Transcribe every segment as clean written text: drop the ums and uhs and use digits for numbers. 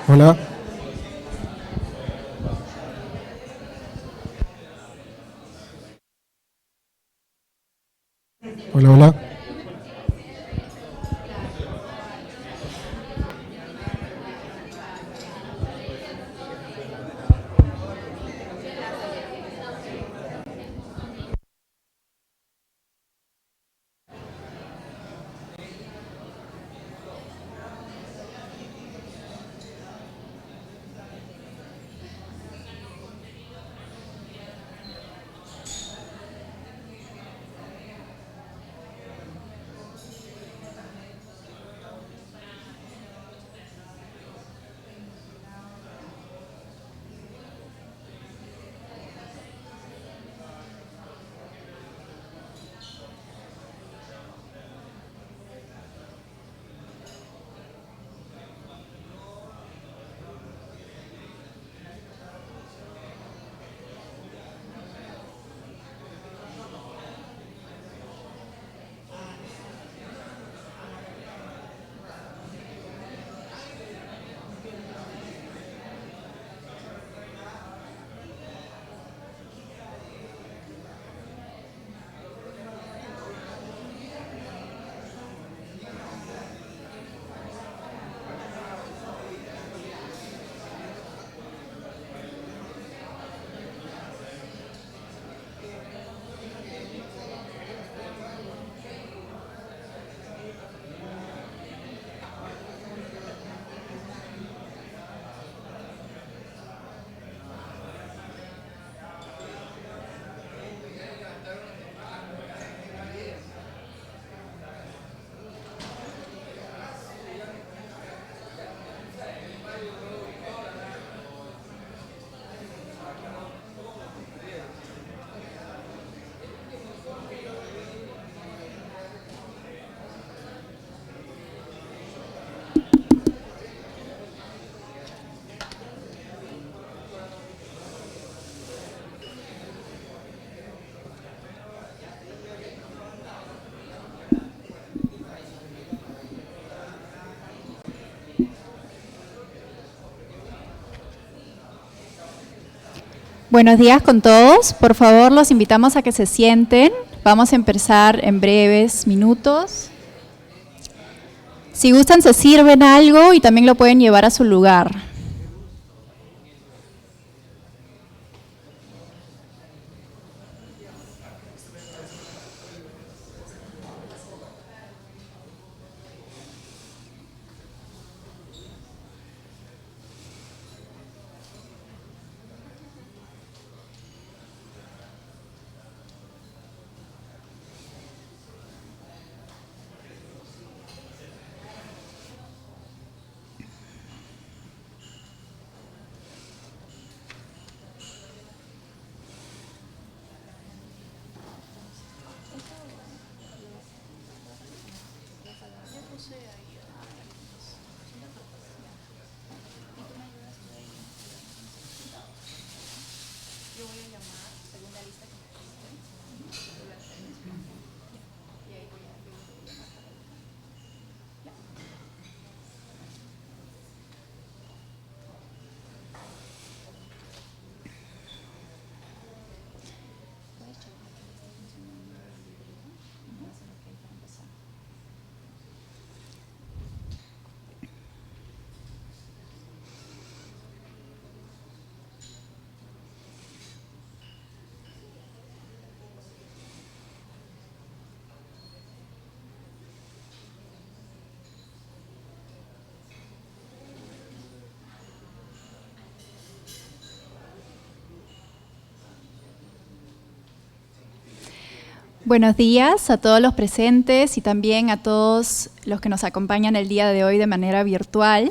Hola. Hola, hola. Buenos días con todos. Por favor, los invitamos a que se sienten. Vamos a empezar en breves minutos. Si gustan, se sirven algo y también lo pueden llevar a su lugar. Buenos días a todos los presentes y también a todos los que nos acompañan el día de hoy de manera virtual.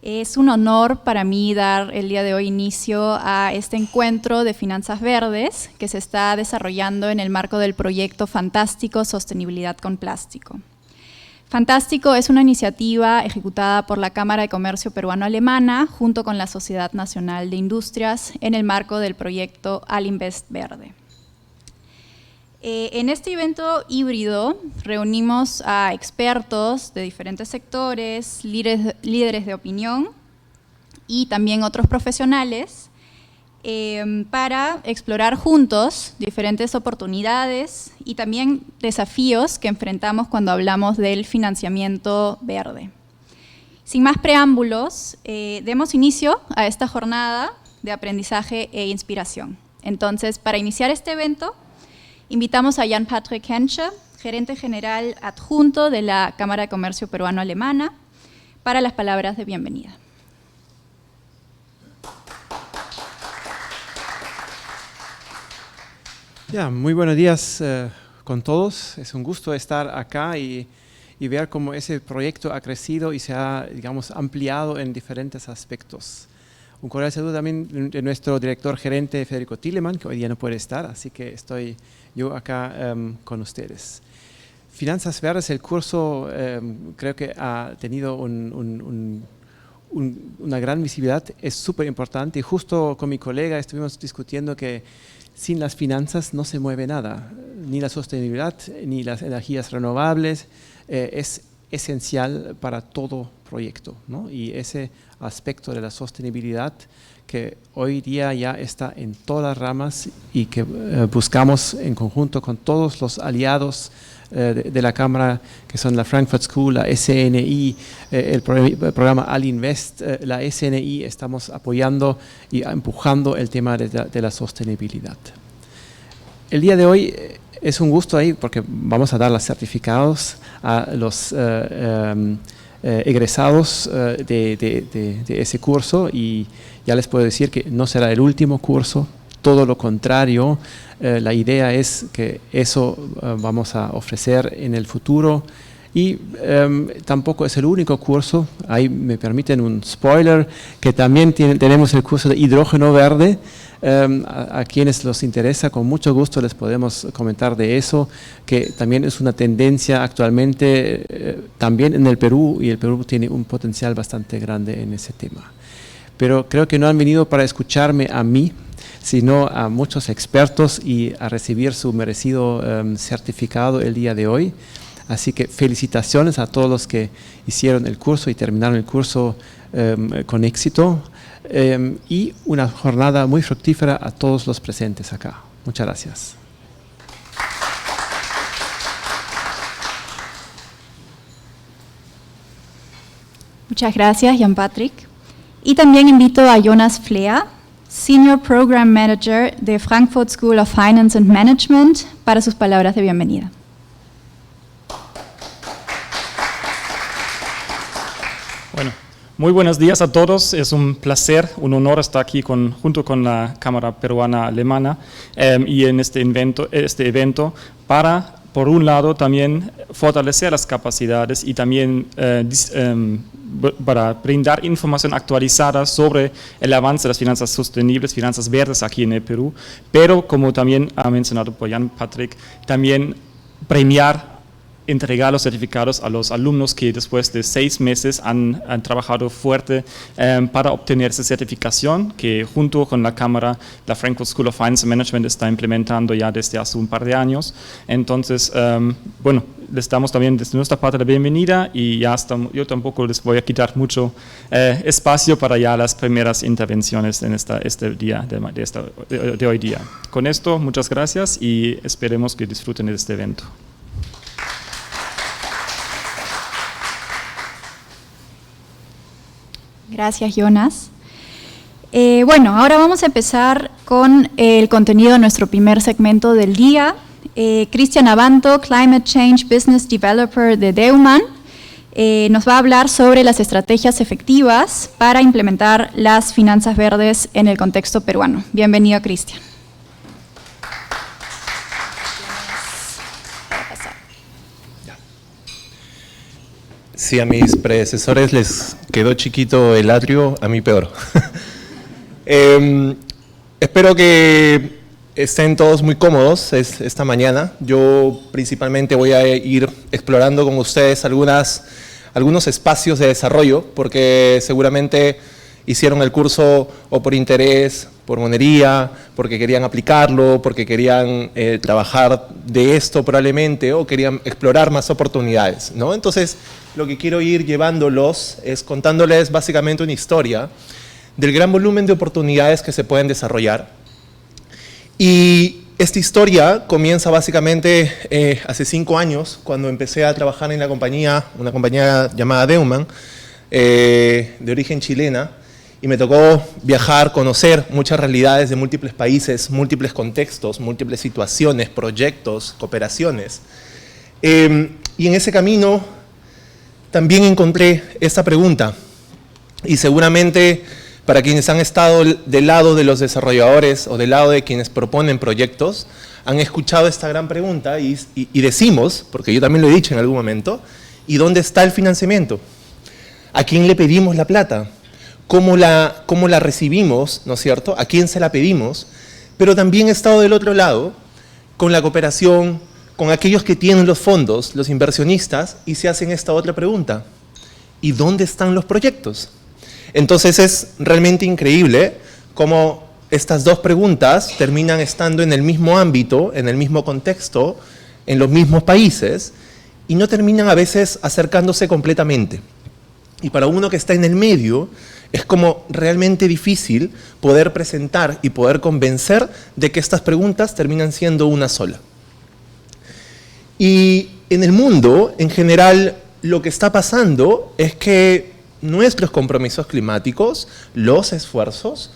Es un honor para mí dar el día de hoy inicio a este encuentro de finanzas verdes que se está desarrollando en el marco del proyecto Fantástico Sostenibilidad con Plástico. Fantástico es una iniciativa ejecutada por la Cámara de Comercio Peruano-Alemana junto con la Sociedad Nacional de Industrias en el marco del proyecto Alinvest Verde. En este evento híbrido reunimos a expertos de diferentes sectores, líderes de opinión y también otros profesionales para explorar juntos diferentes oportunidades y también desafíos que enfrentamos cuando hablamos del financiamiento verde. Sin más preámbulos, demos inicio a esta jornada de aprendizaje e inspiración. Entonces, para iniciar este evento, invitamos a Jan-Patrick Hensche, gerente general adjunto de la Cámara de Comercio Peruano-Alemana, para las palabras de bienvenida. Muy buenos días con todos. Es un gusto estar acá y ver cómo ese proyecto ha crecido y se ha, digamos, ampliado en diferentes aspectos. Un cordial saludo también de nuestro director gerente Federico Tillemann, que hoy día no puede estar, así que estoy yo acá con ustedes. Finanzas Verdes, el curso creo que ha tenido una gran visibilidad, es súper importante y justo con mi colega estuvimos discutiendo que sin las finanzas no se mueve nada, ni la sostenibilidad, ni las energías renovables, es esencial para todo proyecto, ¿no? Y ese aspecto de la sostenibilidad que hoy día ya está en todas las ramas y que buscamos en conjunto con todos los aliados de la Cámara, que son la Frankfurt School, la SNI, el programa Alinvest, la SNI, estamos apoyando y empujando el tema de la sostenibilidad. El día de hoy es un gusto ahí porque vamos a dar los certificados a los egresados de ese curso y ya les puedo decir que no será el último curso, todo lo contrario, la idea es que eso vamos a ofrecer en el futuro y tampoco es el único curso, ahí me permiten un spoiler, que también tenemos el curso de hidrógeno verde. A quienes los interesa, con mucho gusto les podemos comentar de eso, que también es una tendencia actualmente también en el Perú, y el Perú tiene un potencial bastante grande en ese tema. Pero creo que no han venido para escucharme a mí, sino a muchos expertos y a recibir su merecido certificado el día de hoy. Así que felicitaciones a todos los que hicieron el curso y terminaron el curso con éxito. Y una jornada muy fructífera a todos los presentes acá. Muchas gracias. Muchas gracias, Jan-Patrick. Y también invito a Jonas Flea, Senior Program Manager de Frankfurt School of Finance and Management, para sus palabras de bienvenida. Bueno. Muy buenos días a todos, es un placer, un honor estar aquí junto con la Cámara Peruana-Alemana y en este evento para, por un lado, también fortalecer las capacidades y también para brindar información actualizada sobre el avance de las finanzas sostenibles, finanzas verdes aquí en el Perú, pero como también ha mencionado por Jan-Patrick, también premiar, entregar los certificados a los alumnos que después de 6 meses han trabajado fuerte para obtener esa certificación que junto con la Cámara, la Frankfurt School of Finance and Management está implementando ya desde hace un par de años. Entonces, bueno, les damos también desde nuestra parte la bienvenida y ya yo tampoco les voy a quitar mucho espacio para ya las primeras intervenciones en este día de hoy día. Con esto, muchas gracias y esperemos que disfruten de este evento. Gracias, Jonas. Bueno, ahora vamos a empezar con el contenido de nuestro primer segmento del día. Cristian Abanto, Climate Change Business Developer de Deuman, nos va a hablar sobre las estrategias efectivas para implementar las finanzas verdes en el contexto peruano. Bienvenido, Cristian. Si a mis predecesores les quedó chiquito el atrio, a mí peor. Espero que estén todos muy cómodos esta mañana. Yo principalmente voy a ir explorando con ustedes algunos espacios de desarrollo, porque seguramente hicieron el curso o por interés, por monería, porque querían aplicarlo, porque querían trabajar de esto probablemente, o querían explorar más oportunidades, ¿no? Entonces, lo que quiero ir llevándolos es contándoles básicamente una historia del gran volumen de oportunidades que se pueden desarrollar. Y esta historia comienza básicamente hace 5 años, cuando empecé a trabajar en una compañía llamada Deuman, de origen chilena, y me tocó viajar, conocer muchas realidades de múltiples países, múltiples contextos, múltiples situaciones, proyectos, cooperaciones. Y en ese camino también encontré esta pregunta, y seguramente para quienes han estado del lado de los desarrolladores o del lado de quienes proponen proyectos, han escuchado esta gran pregunta y decimos, porque yo también lo he dicho en algún momento, ¿y dónde está el financiamiento? ¿A quién le pedimos la plata? ¿Cómo la recibimos, no es cierto? ¿A quién se la pedimos? Pero también he estado del otro lado, con la cooperación, con aquellos que tienen los fondos, los inversionistas, y se hacen esta otra pregunta: ¿y dónde están los proyectos? Entonces es realmente increíble cómo estas dos preguntas terminan estando en el mismo ámbito, en el mismo contexto, en los mismos países, y no terminan a veces acercándose completamente. Y para uno que está en el medio, es como realmente difícil poder presentar y poder convencer de que estas preguntas terminan siendo una sola. Y en el mundo, en general, lo que está pasando es que nuestros compromisos climáticos, los esfuerzos,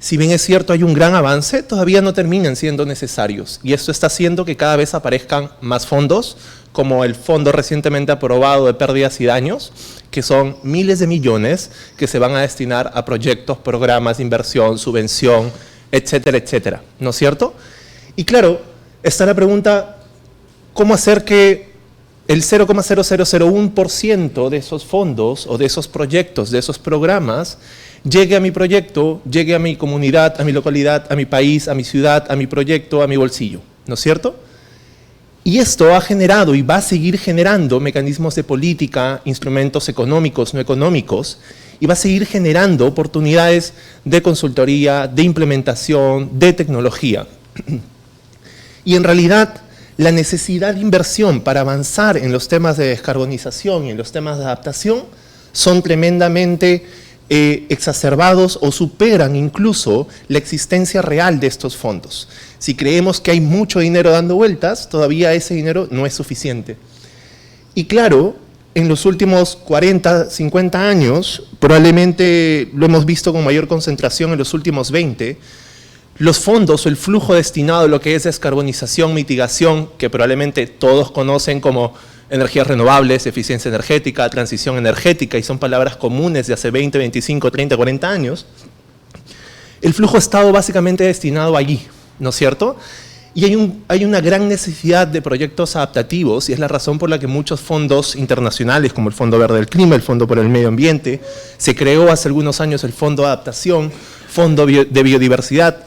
si bien es cierto hay un gran avance, todavía no terminan siendo necesarios. Y esto está haciendo que cada vez aparezcan más fondos, como el fondo recientemente aprobado de pérdidas y daños, que son miles de millones que se van a destinar a proyectos, programas de inversión, subvención, etcétera, etcétera, ¿no es cierto? Y claro, está la pregunta: ¿cómo hacer que el 0,0001% de esos fondos o de esos proyectos, de esos programas, llegue a mi proyecto, llegue a mi comunidad, a mi localidad, a mi país, a mi ciudad, a mi proyecto, a mi bolsillo, ¿no es cierto? Y esto ha generado y va a seguir generando mecanismos de política, instrumentos económicos, no económicos, y va a seguir generando oportunidades de consultoría, de implementación, de tecnología. Y en realidad, la necesidad de inversión para avanzar en los temas de descarbonización y en los temas de adaptación son tremendamente exacerbados o superan incluso la existencia real de estos fondos. Si creemos que hay mucho dinero dando vueltas, todavía ese dinero no es suficiente. Y claro, en los últimos 40, 50 años, probablemente lo hemos visto con mayor concentración en los últimos 20, los fondos o el flujo destinado a lo que es descarbonización, mitigación, que probablemente todos conocen como energías renovables, eficiencia energética, transición energética, y son palabras comunes de hace 20, 25, 30, 40 años, el flujo ha estado básicamente destinado allí, ¿no es cierto? Y hay una gran necesidad de proyectos adaptativos, y es la razón por la que muchos fondos internacionales, como el Fondo Verde del Clima, el Fondo por el Medio Ambiente, se creó hace algunos años el Fondo de Adaptación, Fondo de Biodiversidad.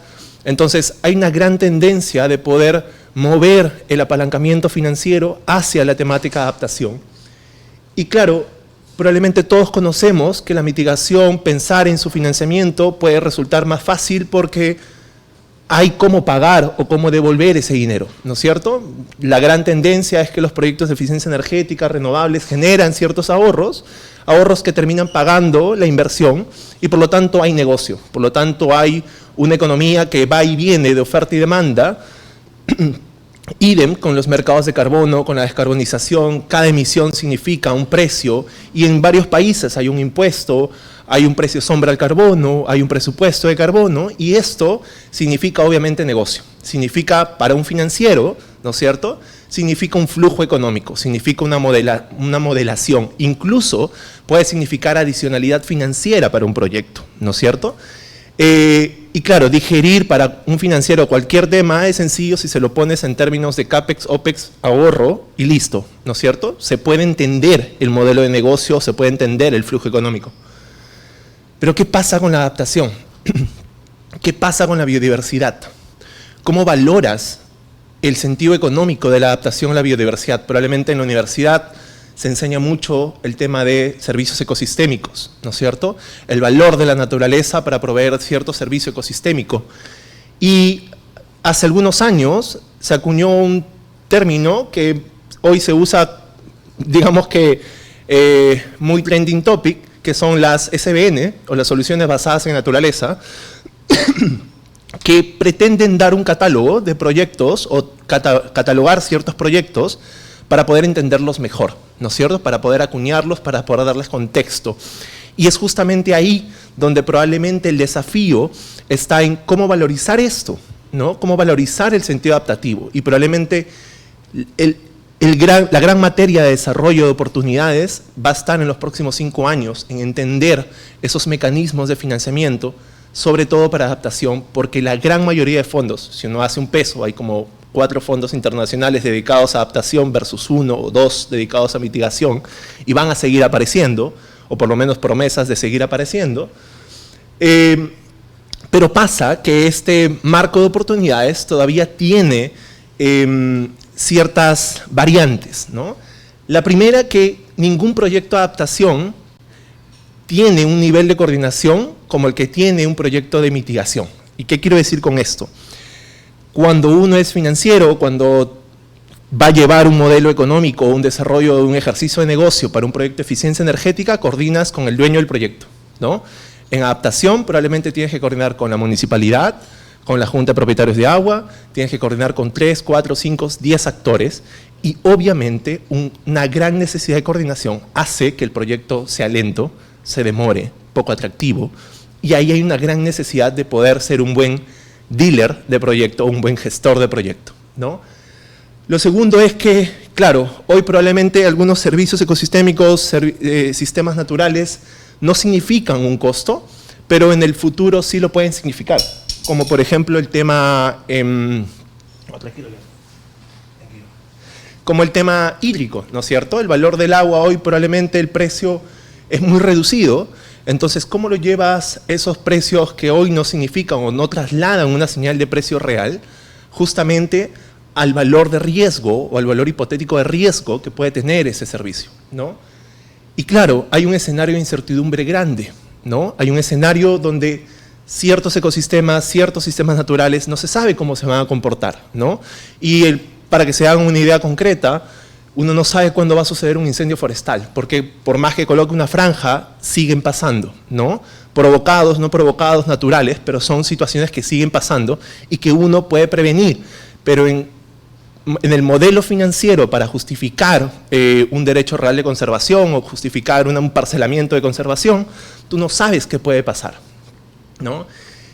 Entonces, hay una gran tendencia de poder mover el apalancamiento financiero hacia la temática de adaptación. Y claro, probablemente todos conocemos que la mitigación, pensar en su financiamiento puede resultar más fácil porque hay cómo pagar o cómo devolver ese dinero, ¿no es cierto? La gran tendencia es que los proyectos de eficiencia energética, renovables, generan ciertos ahorros que terminan pagando la inversión, y por lo tanto hay negocio, por lo tanto hay una economía que va y viene de oferta y demanda. Idem con los mercados de carbono, con la descarbonización, cada emisión significa un precio, y en varios países hay un impuesto, hay un precio sombra al carbono, hay un presupuesto de carbono, y esto significa obviamente negocio, significa para un financiero, ¿no es cierto?, significa un flujo económico, significa una modelación, incluso puede significar adicionalidad financiera para un proyecto, ¿no es cierto? Y claro, digerir para un financiero cualquier tema es sencillo si se lo pones en términos de CAPEX, OPEX, ahorro y listo, ¿no es cierto? Se puede entender el modelo de negocio, se puede entender el flujo económico. Pero ¿qué pasa con la adaptación? ¿Qué pasa con la biodiversidad? ¿Cómo valoras el sentido económico de la adaptación a la biodiversidad? Probablemente en la universidad se enseña mucho el tema de servicios ecosistémicos, ¿no es cierto? El valor de la naturaleza para proveer cierto servicio ecosistémico. Y hace algunos años se acuñó un término que hoy se usa, digamos que muy trending topic, que son las SBN, o las soluciones basadas en naturaleza, que pretenden dar un catálogo de proyectos o catalogar ciertos proyectos para poder entenderlos mejor, ¿no es cierto? Para poder acuñarlos, para poder darles contexto. Y es justamente ahí donde probablemente el desafío está en cómo valorizar esto, ¿no? Cómo valorizar el sentido adaptativo. Y probablemente la gran materia de desarrollo de oportunidades va a estar en los próximos 5 años en entender esos mecanismos de financiamiento, sobre todo para adaptación, porque la gran mayoría de fondos, si uno hace un peso, hay como 4 fondos internacionales dedicados a adaptación versus 1 o 2 dedicados a mitigación, y van a seguir apareciendo, o por lo menos promesas de seguir apareciendo. Pero pasa que este marco de oportunidades todavía tiene ciertas variantes, ¿no? La primera, que ningún proyecto de adaptación tiene un nivel de coordinación como el que tiene un proyecto de mitigación. ¿Y qué quiero decir con esto? Cuando uno es financiero, cuando va a llevar un modelo económico, un desarrollo de un ejercicio de negocio para un proyecto de eficiencia energética, coordinas con el dueño del proyecto, ¿no? En adaptación probablemente tienes que coordinar con la municipalidad, con la Junta de Propietarios de Agua, tienes que coordinar con 3, 4, 5, 10 actores, y obviamente una gran necesidad de coordinación hace que el proyecto sea lento, se demore, poco atractivo, y ahí hay una gran necesidad de poder ser un buen dealer de proyecto o un buen gestor de proyecto, ¿no? Lo segundo es que, claro, hoy probablemente algunos servicios ecosistémicos, sistemas naturales, no significan un costo, pero en el futuro sí lo pueden significar, como por ejemplo el tema, como el tema hídrico, ¿no es cierto? El valor del agua hoy probablemente el precio es muy reducido. Entonces, ¿cómo lo llevas esos precios que hoy no significan o no trasladan una señal de precio real justamente al valor de riesgo o al valor hipotético de riesgo que puede tener ese servicio, ¿no? Y claro, hay un escenario de incertidumbre grande, ¿no? Hay un escenario donde ciertos ecosistemas, ciertos sistemas naturales no se sabe cómo se van a comportar, ¿no? Y para que se hagan una idea concreta, uno no sabe cuándo va a suceder un incendio forestal, porque por más que coloque una franja, siguen pasando, ¿no? Provocados, no provocados, naturales, pero son situaciones que siguen pasando y que uno puede prevenir. Pero en el modelo financiero, para justificar un derecho real de conservación o justificar un parcelamiento de conservación, tú no sabes qué puede pasar, ¿no?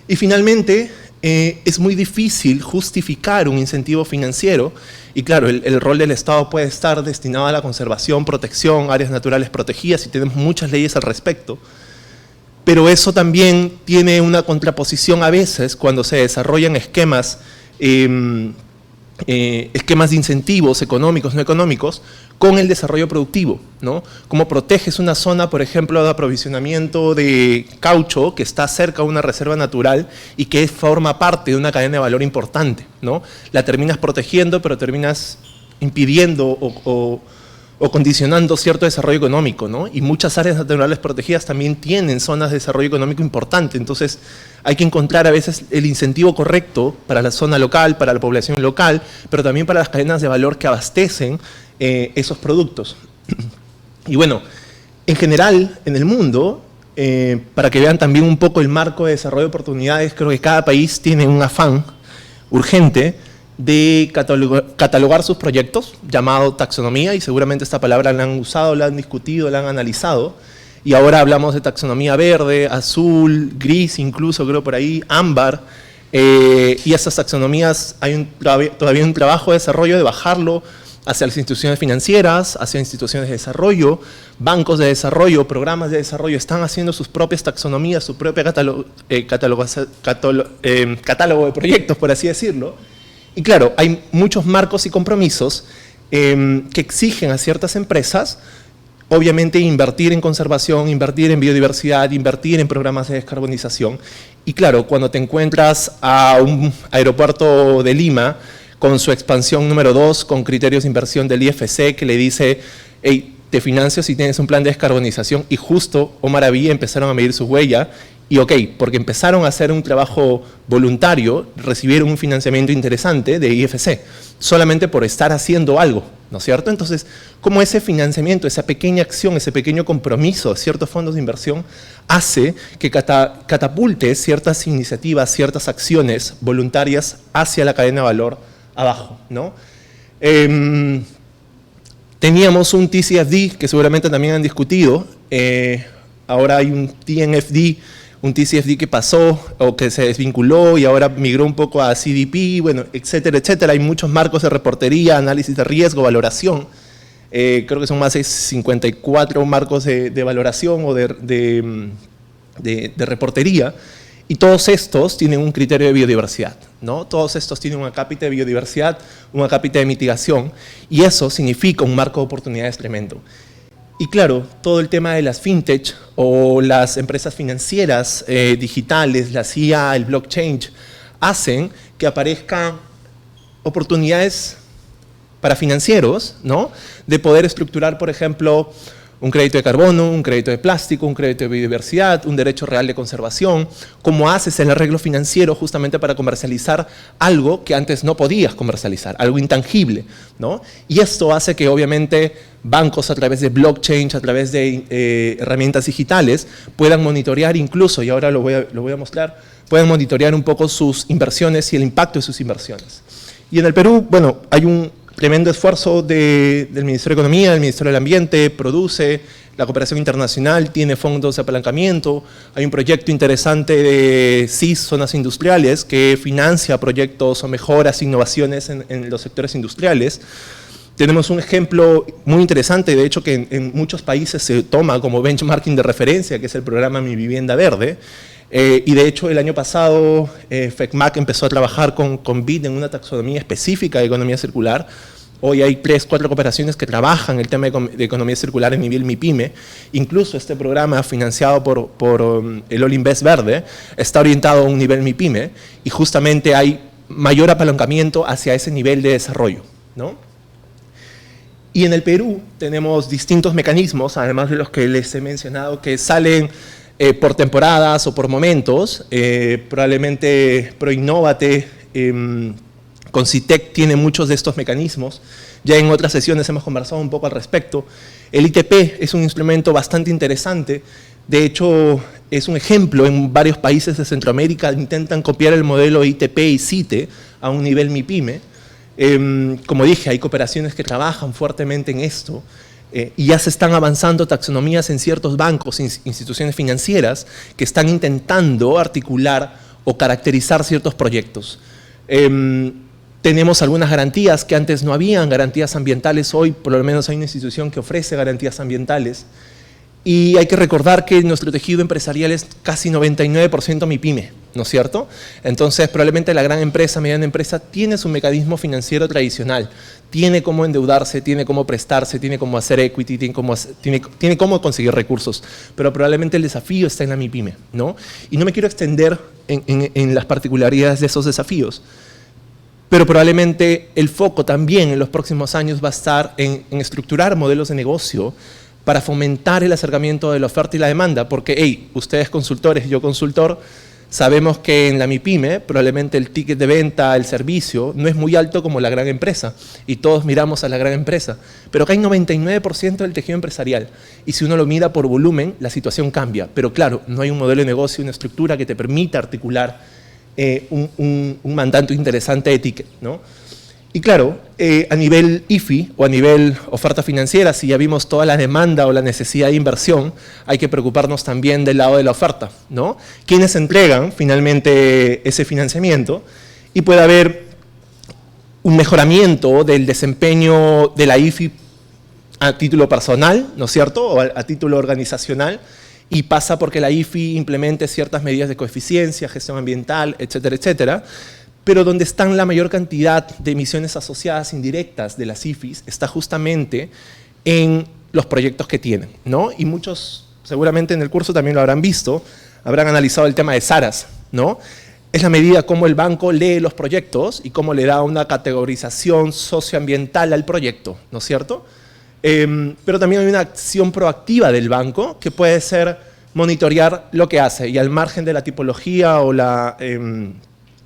Y finalmente, es muy difícil justificar un incentivo financiero. Y claro, el rol del Estado puede estar destinado a la conservación, protección, áreas naturales protegidas, y tenemos muchas leyes al respecto. Pero eso también tiene una contraposición a veces cuando se desarrollan esquemas de incentivos económicos, no económicos, con el desarrollo productivo, ¿no? Cómo proteges una zona, por ejemplo, de aprovisionamiento de caucho que está cerca de una reserva natural y que forma parte de una cadena de valor importante, ¿no? La terminas protegiendo, pero terminas impidiendo o condicionando cierto desarrollo económico, ¿no? Y muchas áreas naturales protegidas también tienen zonas de desarrollo económico importante. Entonces hay que encontrar a veces el incentivo correcto para la zona local, para la población local, pero también para las cadenas de valor que abastecen esos productos. Y bueno, en general, en el mundo, para que vean también un poco el marco de desarrollo de oportunidades, creo que cada país tiene un afán urgente de catalogar sus proyectos, llamado taxonomía, y seguramente esta palabra la han usado, la han discutido, la han analizado, y ahora hablamos de taxonomía verde, azul, gris, incluso creo por ahí, ámbar, y esas taxonomías hay todavía un trabajo de desarrollo de bajarlo hacia las instituciones financieras, hacia instituciones de desarrollo, bancos de desarrollo, programas de desarrollo, están haciendo sus propias taxonomías, su propio catálogo de proyectos, por así decirlo. Y claro, hay muchos marcos y compromisos que exigen a ciertas empresas, obviamente, invertir en conservación, invertir en biodiversidad, invertir en programas de descarbonización. Y claro, cuando te encuentras a un aeropuerto de Lima, con su expansión número 2, con criterios de inversión del IFC, que le dice, hey, te financio si tienes un plan de descarbonización, y justo Omar Abí empezaron a medir su huella, y ok, porque empezaron a hacer un trabajo voluntario, recibieron un financiamiento interesante de IFC, solamente por estar haciendo algo, ¿no es cierto? Entonces, como ese financiamiento, esa pequeña acción, ese pequeño compromiso de ciertos fondos de inversión, hace que catapulte ciertas iniciativas, ciertas acciones voluntarias hacia la cadena de valor abajo, ¿no? Teníamos un TCFD que seguramente también han discutido, ahora hay un TNFD, un TCFD que pasó o que se desvinculó y ahora migró un poco a CDP, bueno, etcétera, etcétera. Hay muchos marcos de reportería, análisis de riesgo, valoración. Creo que son más de 54 marcos de valoración o de reportería. Y todos estos tienen un criterio de biodiversidad, ¿no? Todos estos tienen una cápita de biodiversidad, una cápita de mitigación, y eso significa un marco de oportunidades tremendo. Y claro, todo el tema de las fintech o las empresas financieras digitales, la CIA, el blockchain, hacen que aparezcan oportunidades para financieros, ¿no? De poder estructurar, por ejemplo, un crédito de carbono, un crédito de plástico, un crédito de biodiversidad, un derecho real de conservación, como haces el arreglo financiero justamente para comercializar algo que antes no podías comercializar, algo intangible, ¿no? Y esto hace que obviamente bancos a través de blockchain, a través de herramientas digitales, puedan monitorear incluso, y ahora lo voy a mostrar, puedan monitorear un poco sus inversiones y el impacto de sus inversiones. Y en el Perú, bueno, hay un tremendo esfuerzo del Ministerio de Economía, del Ministerio del Ambiente, produce, la cooperación internacional tiene fondos de apalancamiento, hay un proyecto interesante de CIS, zonas industriales, que financia proyectos o mejoras, innovaciones en los sectores industriales. Tenemos un ejemplo muy interesante, de hecho que en muchos países se toma como benchmarking de referencia, que es el programa Mi Vivienda Verde. Y de hecho el año pasado FECMAC empezó a trabajar con BID en una taxonomía específica de economía circular. Hoy hay 3-4 cooperaciones que trabajan el tema de economía circular en nivel MIPYME. Incluso este programa financiado por el All Invest Verde está orientado a un nivel MIPYME y justamente hay mayor apalancamiento hacia ese nivel de desarrollo, ¿no? Y en el Perú tenemos distintos mecanismos, además de los que les he mencionado, que salen por temporadas o por momentos. Probablemente Proinnovate, Concitec tiene muchos de estos mecanismos. Ya en otras sesiones hemos conversado un poco al respecto. El ITP es un instrumento bastante interesante. De hecho, es un ejemplo en varios países de Centroamérica. Intentan copiar el modelo ITP y CITE a un nivel MIPYME. Como dije, hay cooperaciones que trabajan fuertemente en esto. Y ya se están avanzando taxonomías en ciertos bancos, instituciones financieras, que están intentando articular o caracterizar ciertos proyectos. Tenemos algunas garantías que antes no habían, garantías ambientales. Hoy por lo menos hay una institución que ofrece garantías ambientales. Y hay que recordar que nuestro tejido empresarial es casi 99% MIPYME, ¿no es cierto? Entonces probablemente la gran empresa, mediana empresa, tiene su mecanismo financiero tradicional. Tiene cómo endeudarse, tiene cómo prestarse, tiene cómo hacer equity, tiene cómo conseguir recursos. Pero probablemente el desafío está en la MIPYME, ¿no? Y no me quiero extender en las particularidades de esos desafíos. Pero probablemente el foco también en los próximos años va a estar en estructurar modelos de negocio para fomentar el acercamiento de la oferta y la demanda, porque, hey, ustedes consultores, yo consultor, sabemos que en la MIPYME probablemente el ticket de venta, el servicio, no es muy alto como la gran empresa, y todos miramos a la gran empresa, pero acá hay 99% del tejido empresarial, y si uno lo mira por volumen, la situación cambia, pero claro, no hay un modelo de negocio, una estructura que te permita articular un mandato interesante de ticket, ¿no? Y claro, a nivel IFI o a nivel oferta financiera, si ya vimos toda la demanda o la necesidad de inversión, hay que preocuparnos también del lado de la oferta, ¿no? ¿Quiénes entregan finalmente ese financiamiento? Y puede haber un mejoramiento del desempeño de la IFI a título personal, ¿no es cierto?, o a título organizacional, y pasa porque la IFI implemente ciertas medidas de coeficiencia, gestión ambiental, etcétera, etcétera, pero donde están la mayor cantidad de emisiones asociadas indirectas de las IFIs está justamente en los proyectos que tienen, ¿no? Y muchos, seguramente en el curso también lo habrán visto, habrán analizado el tema de SARAS, ¿no? Es la medida cómo el banco lee los proyectos y cómo le da una categorización socioambiental al proyecto, ¿no es cierto? Pero también hay una acción proactiva del banco que puede ser monitorear lo que hace, y al margen de la tipología o la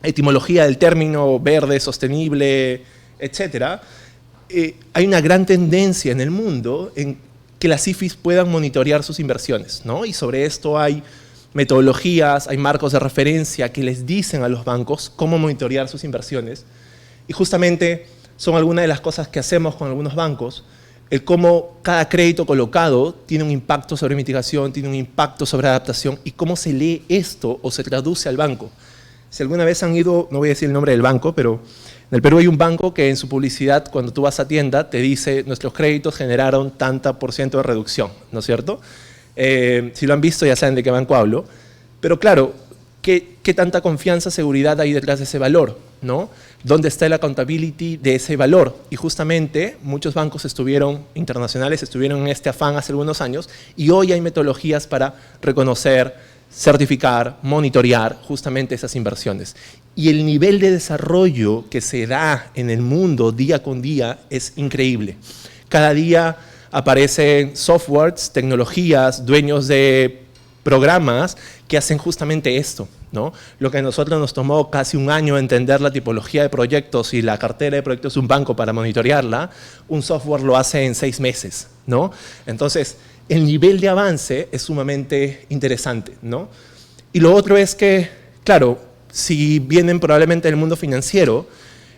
etimología del término verde, sostenible, etcétera, hay una gran tendencia en el mundo en que las IFIs puedan monitorear sus inversiones, ¿no? Y sobre esto hay metodologías, hay marcos de referencia que les dicen a los bancos cómo monitorear sus inversiones, y justamente son algunas de las cosas que hacemos con algunos bancos, el cómo cada crédito colocado tiene un impacto sobre mitigación, tiene un impacto sobre adaptación, y cómo se lee esto o se traduce al banco. Si alguna vez han ido, no voy a decir el nombre del banco, pero en el Perú hay un banco que en su publicidad, cuando tú vas a tienda, te dice nuestros créditos generaron tanta % de reducción, ¿no es cierto? Si lo han visto ya saben de qué banco hablo, pero claro, ¿qué tanta confianza, seguridad hay detrás de ese valor, ¿no? ¿Dónde está el accountability de ese valor? Y justamente muchos bancos internacionales estuvieron en este afán hace algunos años, y hoy hay metodologías para reconocer, certificar, monitorear justamente esas inversiones. Y el nivel de desarrollo que se da en el mundo día con día es increíble. Cada día aparecen softwares, tecnologías, dueños de programas que hacen justamente esto, ¿no? Lo que a nosotros nos tomó casi un año entender la tipología de proyectos y la cartera de proyectos de un banco para monitorearla, un software lo hace en 6 meses, ¿no? Entonces, el nivel de avance es sumamente interesante, ¿no? Y lo otro es que, claro, si vienen probablemente del mundo financiero,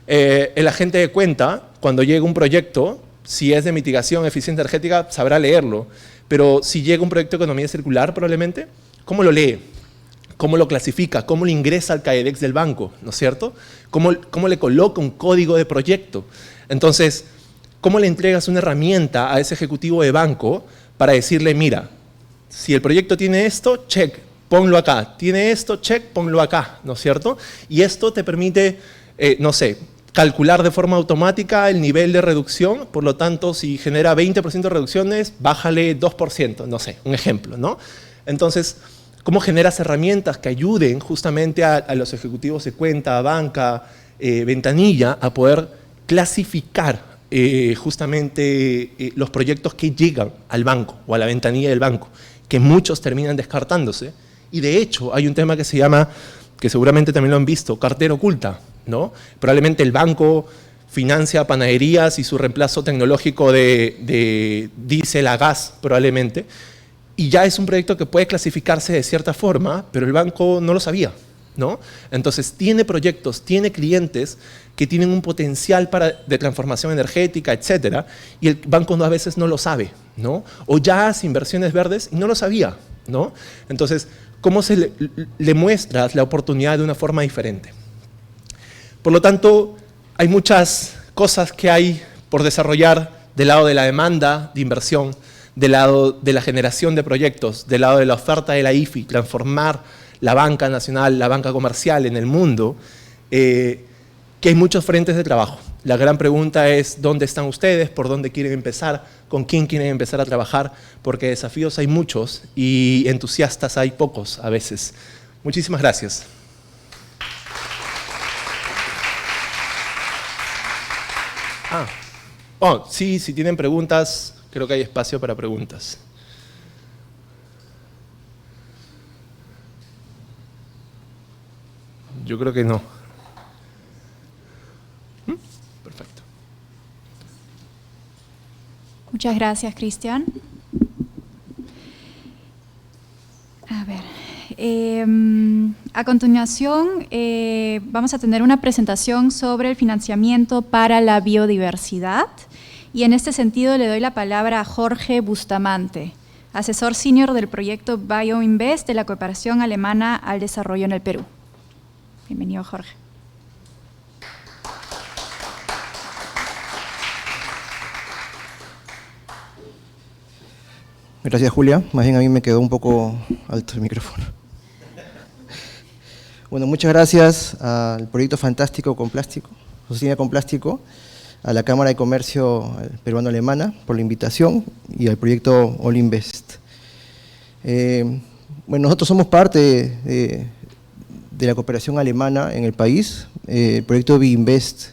el agente de cuenta, cuando llega un proyecto, si es de mitigación, eficiencia energética, sabrá leerlo. Pero si llega un proyecto de economía circular, probablemente, ¿cómo lo lee? ¿Cómo lo clasifica? ¿Cómo lo ingresa al CAEDEX del banco? ¿No es cierto? ¿Cómo le coloca un código de proyecto? Entonces, ¿cómo le entregas una herramienta a ese ejecutivo de banco para decirle, mira, si el proyecto tiene esto, check, ponlo acá. Tiene esto, check, ponlo acá, ¿no es cierto? Y esto te permite, no sé, calcular de forma automática el nivel de reducción, por lo tanto, si genera 20% de reducciones, bájale 2%, no sé, un ejemplo, ¿no? Entonces, ¿cómo generas herramientas que ayuden justamente a los ejecutivos de cuenta, banca, ventanilla, a poder clasificar justamente los proyectos que llegan al banco o a la ventanilla del banco, que muchos terminan descartándose? Y de hecho, hay un tema que se llama, que seguramente también lo han visto, cartera oculta, ¿no? Probablemente el banco financia panaderías y su reemplazo tecnológico de diésel a gas, probablemente, y ya es un proyecto que puede clasificarse de cierta forma, pero el banco no lo sabía, ¿no? Entonces tiene proyectos, tiene clientes que tienen un potencial de transformación energética, etcétera, y el banco a veces no lo sabe, ¿no? O ya hace inversiones verdes y no lo sabía, ¿no? Entonces, ¿cómo se le muestras la oportunidad de una forma diferente? Por lo tanto, hay muchas cosas que hay por desarrollar del lado de la demanda de inversión, del lado de la generación de proyectos, del lado de la oferta de la IFI, transformar la banca nacional, la banca comercial en el mundo, que hay muchos frentes de trabajo. La gran pregunta es, ¿dónde están ustedes? ¿Por dónde quieren empezar? ¿Con quién quieren empezar a trabajar? Porque desafíos hay muchos y entusiastas hay pocos a veces. Muchísimas gracias. Sí, si tienen preguntas, creo que hay espacio para preguntas. Yo creo que no. Perfecto. Muchas gracias, Cristian. A ver, a continuación vamos a tener una presentación sobre el financiamiento para la biodiversidad, y en este sentido le doy la palabra a Jorge Bustamante, asesor senior del proyecto BioInvest de la Cooperación Alemana al Desarrollo en el Perú. Bienvenido, Jorge. Gracias, Julia. Más bien a mí me quedó un poco alto el micrófono. Bueno, muchas gracias al proyecto fantástico con plástico, Sostenibilidad con Plástico, a la Cámara de Comercio Peruano-Alemana por la invitación y al proyecto All Invest. Bueno, nosotros somos parte de la cooperación alemana en el país. El proyecto BIINVEST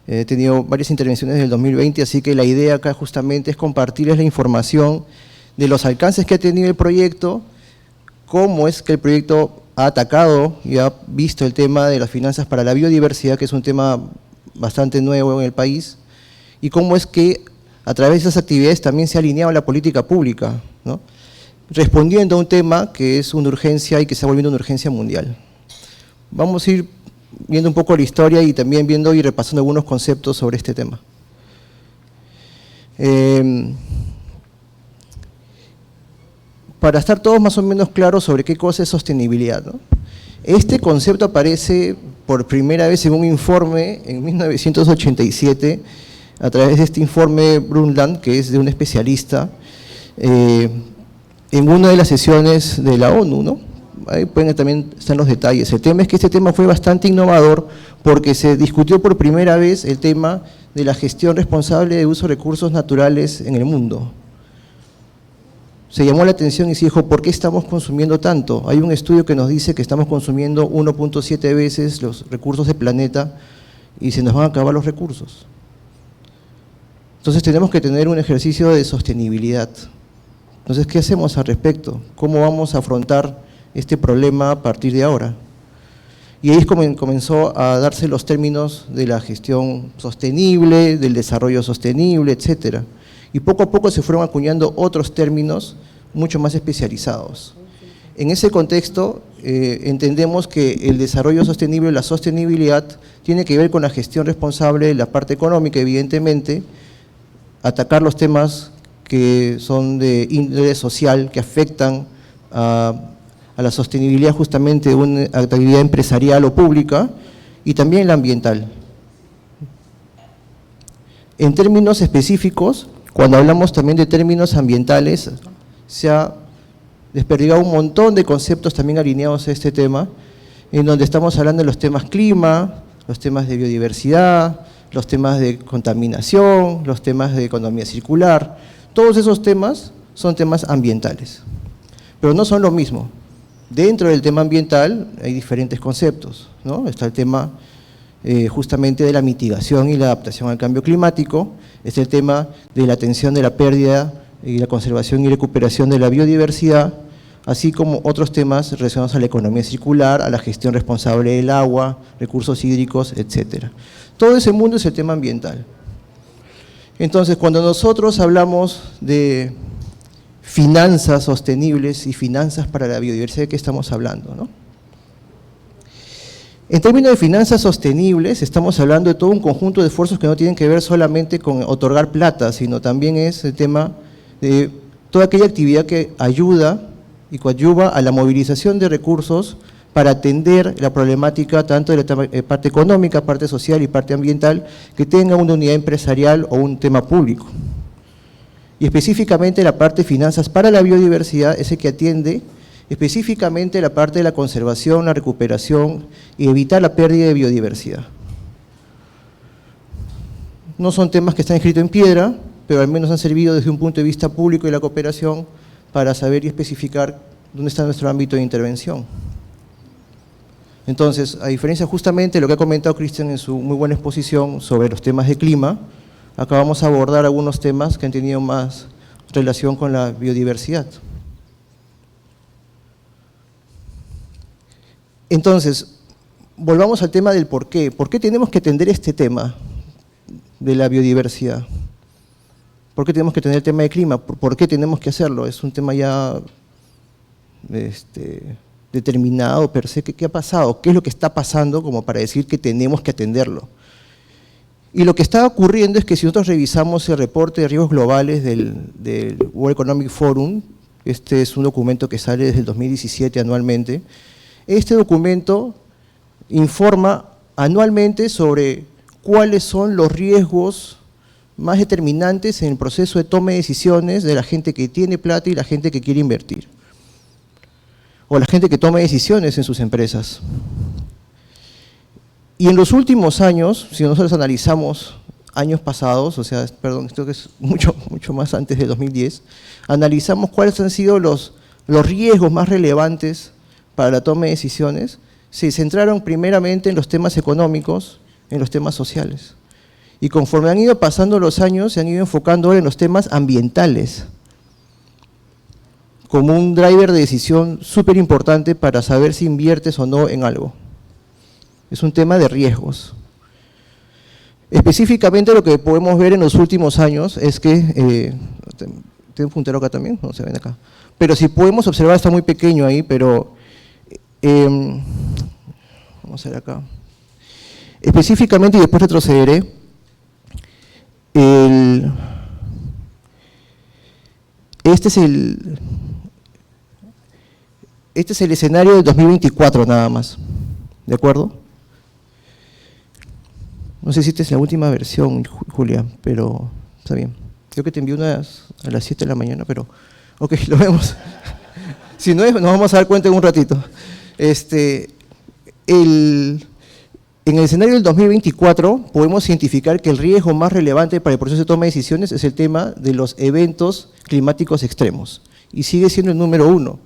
he tenido varias intervenciones desde el 2020, así que la idea acá justamente es compartirles la información de los alcances que ha tenido el proyecto, cómo es que el proyecto ha atacado y ha visto el tema de las finanzas para la biodiversidad, que es un tema bastante nuevo en el país, y cómo es que a través de esas actividades también se ha alineado la política pública, ¿no? Respondiendo a un tema que es una urgencia y que se está volviendo una urgencia mundial. Vamos a ir viendo un poco la historia y también viendo y repasando algunos conceptos sobre este tema. Para estar todos más o menos claros sobre qué cosa es sostenibilidad, ¿no? Este concepto aparece por primera vez en un informe en 1987, a través de este informe Brundtland, que es de un especialista, en una de las sesiones de la ONU, ¿no? Ahí pueden también están los detalles. El tema es que este tema fue bastante innovador porque se discutió por primera vez el tema de la gestión responsable de uso de recursos naturales en el mundo. Se llamó la atención y se dijo, ¿por qué estamos consumiendo tanto? Hay un estudio que nos dice que estamos consumiendo 1.7 veces los recursos del planeta y se nos van a acabar los recursos. Entonces tenemos que tener un ejercicio de sostenibilidad. Entonces, ¿qué hacemos al respecto? ¿Cómo vamos a afrontar este problema a partir de ahora? Y ahí comenzó a darse los términos de la gestión sostenible, del desarrollo sostenible, etcétera. Y poco a poco se fueron acuñando otros términos mucho más especializados. En ese contexto, entendemos que el desarrollo sostenible, la sostenibilidad, tiene que ver con la gestión responsable de la parte económica, evidentemente, atacar los temas que son de índole social, que afectan a la sostenibilidad justamente de una actividad empresarial o pública, y también la ambiental. En términos específicos, cuando hablamos también de términos ambientales, se ha desperdigado un montón de conceptos también alineados a este tema, en donde estamos hablando de los temas clima, los temas de biodiversidad, los temas de contaminación, los temas de economía circular. Todos esos temas son temas ambientales, pero no son lo mismo. Dentro del tema ambiental hay diferentes conceptos, ¿no? Está el tema justamente de la mitigación y la adaptación al cambio climático, es el tema de la atención de la pérdida y la conservación y recuperación de la biodiversidad, así como otros temas relacionados a la economía circular, a la gestión responsable del agua, recursos hídricos, etcétera. Todo ese mundo es el tema ambiental. Entonces, cuando nosotros hablamos de finanzas sostenibles y finanzas para la biodiversidad, ¿de qué estamos hablando, no? En términos de finanzas sostenibles, estamos hablando de todo un conjunto de esfuerzos que no tienen que ver solamente con otorgar plata, sino también es el tema de toda aquella actividad que ayuda y coadyuva a la movilización de recursos para atender la problemática tanto de la parte económica, parte social y parte ambiental, que tenga una unidad empresarial o un tema público. Y específicamente la parte de finanzas para la biodiversidad es el que atiende específicamente la parte de la conservación, la recuperación y evitar la pérdida de biodiversidad. No son temas que están escritos en piedra, pero al menos han servido desde un punto de vista público y la cooperación para saber y especificar dónde está nuestro ámbito de intervención. Entonces, a diferencia justamente de lo que ha comentado Cristian en su muy buena exposición sobre los temas de clima, acá vamos a abordar algunos temas que han tenido más relación con la biodiversidad. Entonces, volvamos al tema del por qué. ¿Por qué tenemos que atender este tema de la biodiversidad? ¿Por qué tenemos que atender el tema de clima? ¿Por qué tenemos que hacerlo? Es un tema ya determinado per se. ¿Qué ha pasado? ¿Qué es lo que está pasando como para decir que tenemos que atenderlo? Y lo que está ocurriendo es que si nosotros revisamos el reporte de riesgos globales del World Economic Forum, este es un documento que sale desde el 2017 anualmente, este documento informa anualmente sobre cuáles son los riesgos más determinantes en el proceso de toma de decisiones de la gente que tiene plata y la gente que quiere invertir, o la gente que toma decisiones en sus empresas. Y en los últimos años, si nosotros analizamos años pasados, o sea, perdón, esto que es mucho más antes de 2010, analizamos cuáles han sido los riesgos más relevantes para la toma de decisiones, se centraron primeramente en los temas económicos, en los temas sociales. Y conforme han ido pasando los años, se han ido enfocando en los temas ambientales, como un driver de decisión súper importante para saber si inviertes o no en algo. Es un tema de riesgos. Específicamente lo que podemos ver en los últimos años es que, ¿tengo un puntero acá también? No se ven acá. Pero si podemos observar, está muy pequeño ahí, pero vamos a ver acá. Específicamente, y después retrocederé, este es el escenario del 2024 nada más, ¿de acuerdo? No sé si esta es la última versión, Julia, pero está bien. Creo que te envié unas a las 7 de la mañana, pero ok, lo vemos. Si no, nos vamos a dar cuenta en un ratito. En el escenario del 2024 podemos identificar que el riesgo más relevante para el proceso de toma de decisiones es el tema de los eventos climáticos extremos, y sigue siendo el número 1.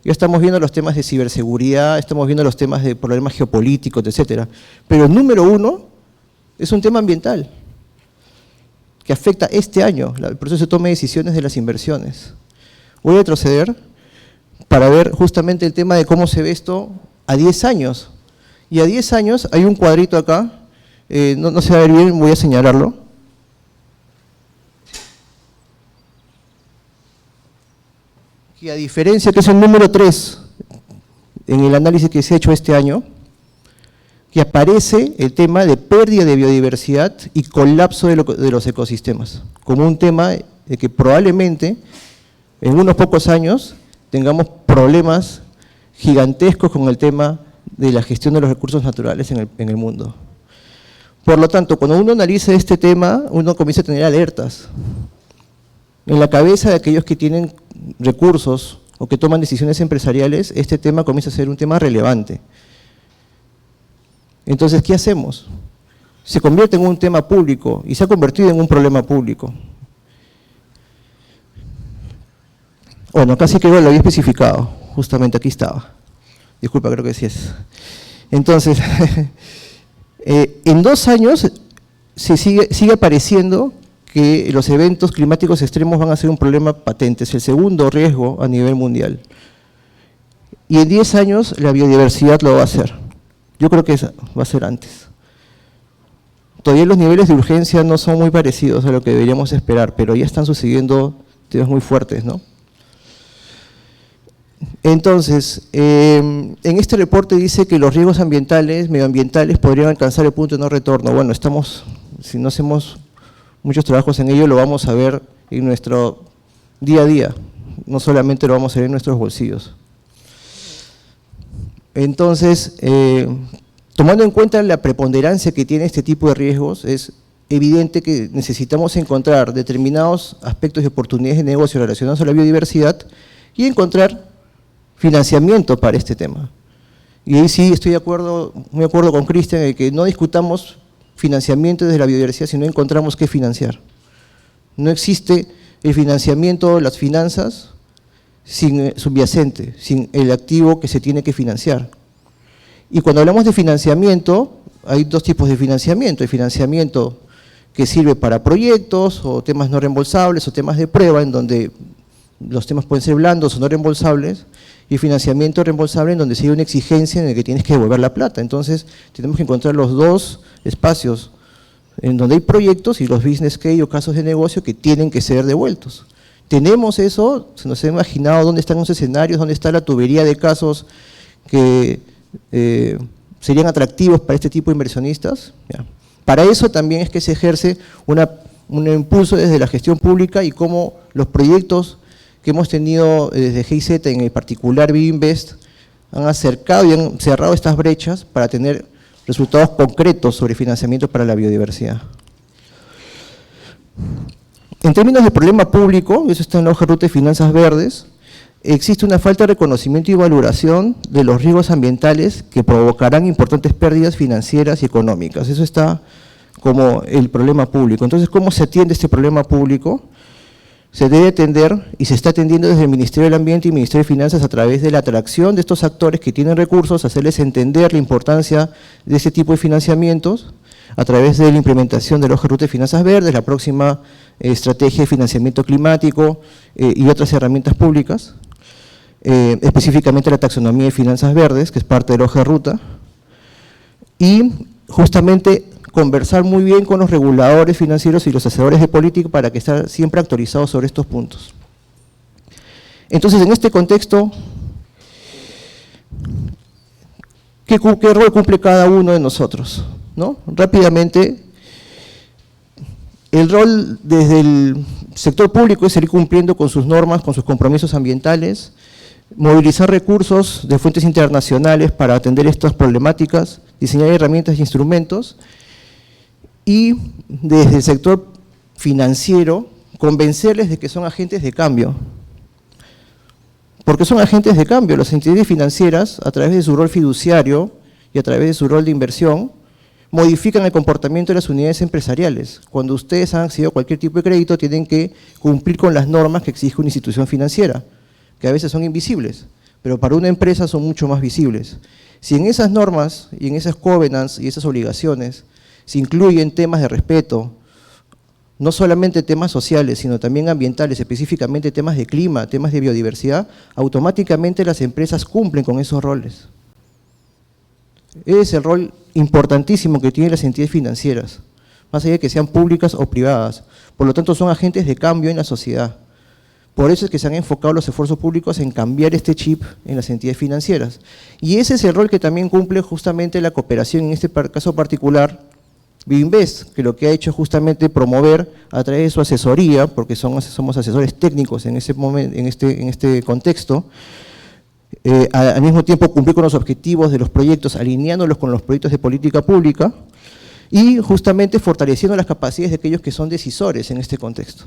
Ya estamos viendo los temas de ciberseguridad, estamos viendo los temas de problemas geopolíticos, etcétera. Pero el número 1 es un tema ambiental, que afecta este año el proceso de toma de decisiones de las inversiones. Voy a retroceder para ver justamente el tema de cómo se ve esto a 10 años. Y a 10 años hay un cuadrito acá, no se va a ver bien, voy a señalarlo. Que a diferencia, que es el número 3 en el análisis que se ha hecho este año, que aparece el tema de pérdida de biodiversidad y colapso de los ecosistemas, como un tema de que probablemente en unos pocos años tengamos problemas gigantescos con el tema de la gestión de los recursos naturales en el mundo. Por lo tanto, cuando uno analiza este tema, uno comienza a tener alertas. En la cabeza de aquellos que tienen recursos o que toman decisiones empresariales, este tema comienza a ser un tema relevante. Entonces, ¿qué hacemos? Se convierte en un tema público y se ha convertido en un problema público. Bueno, casi que lo había especificado, justamente aquí estaba. Disculpa, creo que sí es. Entonces, en 2 años sigue apareciendo que los eventos climáticos extremos van a ser un problema patente, es el segundo riesgo a nivel mundial. Y en 10 años la biodiversidad lo va a hacer. Yo creo que va a ser antes. Todavía los niveles de urgencia no son muy parecidos a lo que deberíamos esperar, pero ya están sucediendo temas muy fuertes, ¿no? Entonces, en este reporte dice que los riesgos ambientales, medioambientales, podrían alcanzar el punto de no retorno. Bueno, si no hacemos muchos trabajos en ello, lo vamos a ver en nuestro día a día, no solamente lo vamos a ver en nuestros bolsillos. Entonces, tomando en cuenta la preponderancia que tiene este tipo de riesgos, es evidente que necesitamos encontrar determinados aspectos de oportunidades de negocio relacionados a la biodiversidad y encontrar financiamiento para este tema. Y ahí sí estoy muy de acuerdo con Cristian de que no discutamos financiamiento desde la biodiversidad si no encontramos qué financiar. No existe el financiamiento, las finanzas, sin subyacente, sin el activo que se tiene que financiar. Y cuando hablamos de financiamiento, hay 2 tipos de financiamiento. El financiamiento que sirve para proyectos o temas no reembolsables o temas de prueba en donde los temas pueden ser blandos o no reembolsables, y financiamiento reembolsable en donde sí hay una exigencia en el que tienes que devolver la plata. Entonces, tenemos que encontrar los 2 espacios en donde hay proyectos y los business case o casos de negocio que tienen que ser devueltos. ¿Tenemos eso? ¿Se nos ha imaginado dónde están los escenarios, dónde está la tubería de casos que serían atractivos para este tipo de inversionistas? Ya. Para eso también es que se ejerce un impulso desde la gestión pública y cómo los proyectos que hemos tenido desde GIZ, en el particular BioInvest, han acercado y han cerrado estas brechas para tener resultados concretos sobre financiamiento para la biodiversidad. En términos de problema público, eso está en la hoja de ruta de finanzas verdes, existe una falta de reconocimiento y valoración de los riesgos ambientales que provocarán importantes pérdidas financieras y económicas. Eso está como el problema público. Entonces, ¿cómo se atiende este problema público? Se debe atender y se está atendiendo desde el Ministerio del Ambiente y Ministerio de Finanzas a través de la atracción de estos actores que tienen recursos, hacerles entender la importancia de este tipo de financiamientos, a través de la implementación de la hoja de ruta de finanzas verdes, la próxima estrategia de financiamiento climático y otras herramientas públicas, específicamente la taxonomía de finanzas verdes, que es parte de la hoja de ruta, y justamente conversar muy bien con los reguladores financieros y los hacedores de política para que estén siempre actualizados sobre estos puntos. Entonces, en este contexto, ¿qué rol cumple cada uno de nosotros? ¿No? Rápidamente, el rol desde el sector público es seguir cumpliendo con sus normas, con sus compromisos ambientales, movilizar recursos de fuentes internacionales para atender estas problemáticas, diseñar herramientas e instrumentos, y desde el sector financiero convencerles de que son agentes de cambio. Porque son agentes de cambio, las entidades financieras, a través de su rol fiduciario y a través de su rol de inversión, modifican el comportamiento de las unidades empresariales. Cuando ustedes han accedido a cualquier tipo de crédito, tienen que cumplir con las normas que exige una institución financiera, que a veces son invisibles, pero para una empresa son mucho más visibles. Si en esas normas y en esas covenants y esas obligaciones se incluyen temas de respeto, no solamente temas sociales, sino también ambientales, específicamente temas de clima, temas de biodiversidad, automáticamente las empresas cumplen con esos roles. Ese es el rol importantísimo que tienen las entidades financieras, más allá de que sean públicas o privadas. Por lo tanto, son agentes de cambio en la sociedad. Por eso es que se han enfocado los esfuerzos públicos en cambiar este chip en las entidades financieras. Y ese es el rol que también cumple justamente la cooperación, en este caso particular, Biinvest, que lo que ha hecho es justamente promover a través de su asesoría, porque somos asesores técnicos en este contexto, al mismo tiempo cumplir con los objetivos de los proyectos, alineándolos con los proyectos de política pública y justamente fortaleciendo las capacidades de aquellos que son decisores en este contexto.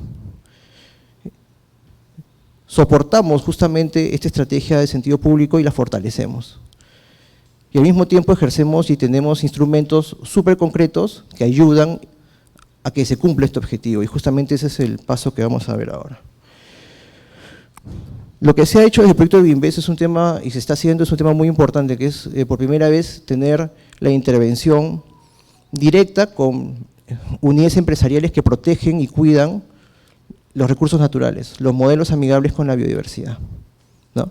Soportamos justamente esta estrategia de sentido público y la fortalecemos. Y al mismo tiempo ejercemos y tenemos instrumentos súper concretos que ayudan a que se cumpla este objetivo, y justamente ese es el paso que vamos a ver ahora. Lo que se ha hecho desde el proyecto de Biinvest es un tema, y se está haciendo, es un tema muy importante, que es por primera vez tener la intervención directa con unidades empresariales que protegen y cuidan los recursos naturales, los modelos amigables con la biodiversidad, ¿no?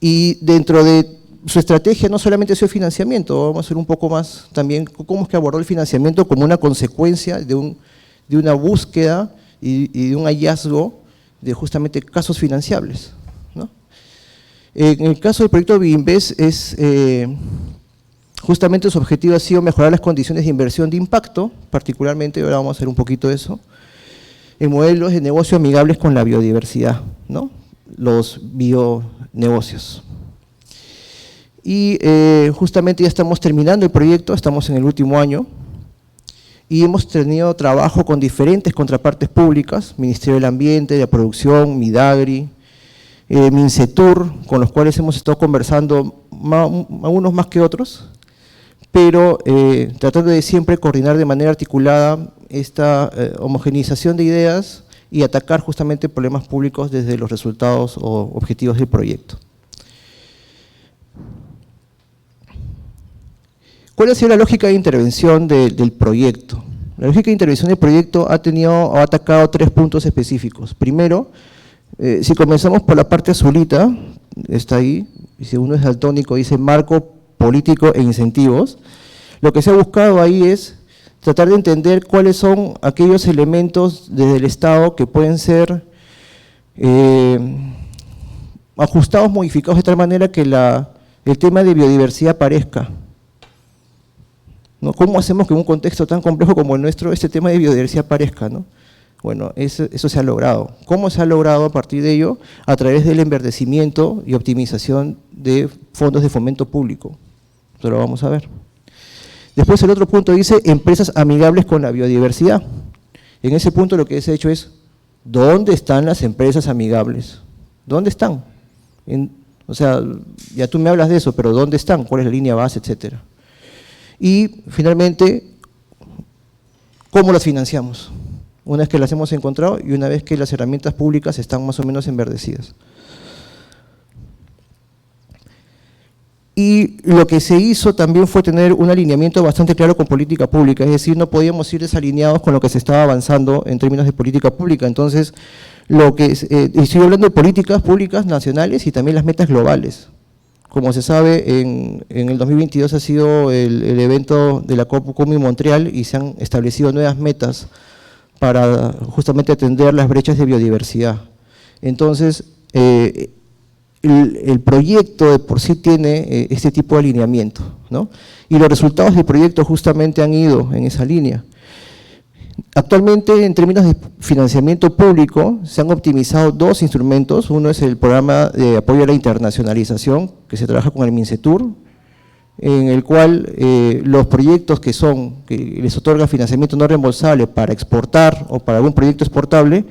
Y dentro de su estrategia no solamente ha sido financiamiento, vamos a hacer un poco más también cómo es que abordó el financiamiento como una consecuencia de una búsqueda y de un hallazgo de justamente casos financiables, ¿no? En el caso del proyecto Biinvest justamente su objetivo ha sido mejorar las condiciones de inversión de impacto, particularmente, ahora vamos a hacer un poquito de eso, en modelos de negocio amigables con la biodiversidad, ¿no? Los bionegocios. Y justamente ya estamos terminando el proyecto, estamos en el último año, y hemos tenido trabajo con diferentes contrapartes públicas, Ministerio del Ambiente, de la Producción, Midagri, Mincetur, con los cuales hemos estado conversando, algunos más que otros, pero tratando de siempre coordinar de manera articulada esta homogeneización de ideas y atacar justamente problemas públicos desde los resultados o objetivos del proyecto. ¿Cuál ha sido la lógica de intervención del proyecto? La lógica de intervención del proyecto ha atacado 3 puntos específicos. Primero, si comenzamos por la parte azulita, está ahí, y si uno es daltónico, dice marco político e incentivos. Lo que se ha buscado ahí es tratar de entender cuáles son aquellos elementos desde el Estado que pueden ser ajustados, modificados de tal manera que el tema de biodiversidad aparezca, ¿no? ¿Cómo hacemos que en un contexto tan complejo como el nuestro este tema de biodiversidad aparezca, ¿no? Bueno, eso se ha logrado. ¿Cómo se ha logrado a partir de ello? A través del enverdecimiento y optimización de fondos de fomento público. Eso lo vamos a ver. Después el otro punto dice empresas amigables con la biodiversidad. En ese punto lo que se ha hecho es, ¿dónde están las empresas amigables? ¿Dónde están? O sea, ya tú me hablas de eso, pero ¿dónde están? ¿Cuál es la línea base, etcétera? Y finalmente, ¿cómo las financiamos? Una vez que las hemos encontrado y una vez que las herramientas públicas están más o menos enverdecidas. Y lo que se hizo también fue tener un alineamiento bastante claro con política pública, es decir, no podíamos ir desalineados con lo que se estaba avanzando en términos de política pública. Entonces, estoy hablando de políticas públicas nacionales y también las metas globales. Como se sabe, en el 2022 ha sido el evento de la COP Cumi Montreal y se han establecido nuevas metas para justamente atender las brechas de biodiversidad. Entonces, el proyecto de por sí tiene este tipo de alineamiento, ¿no? Y los resultados del proyecto justamente han ido en esa línea. Actualmente, en términos de financiamiento público, se han optimizado dos instrumentos. Uno es el programa de apoyo a la internacionalización, que se trabaja con el MINCETUR, en el cual los proyectos que les otorga financiamiento no reembolsable para exportar o para algún proyecto exportable,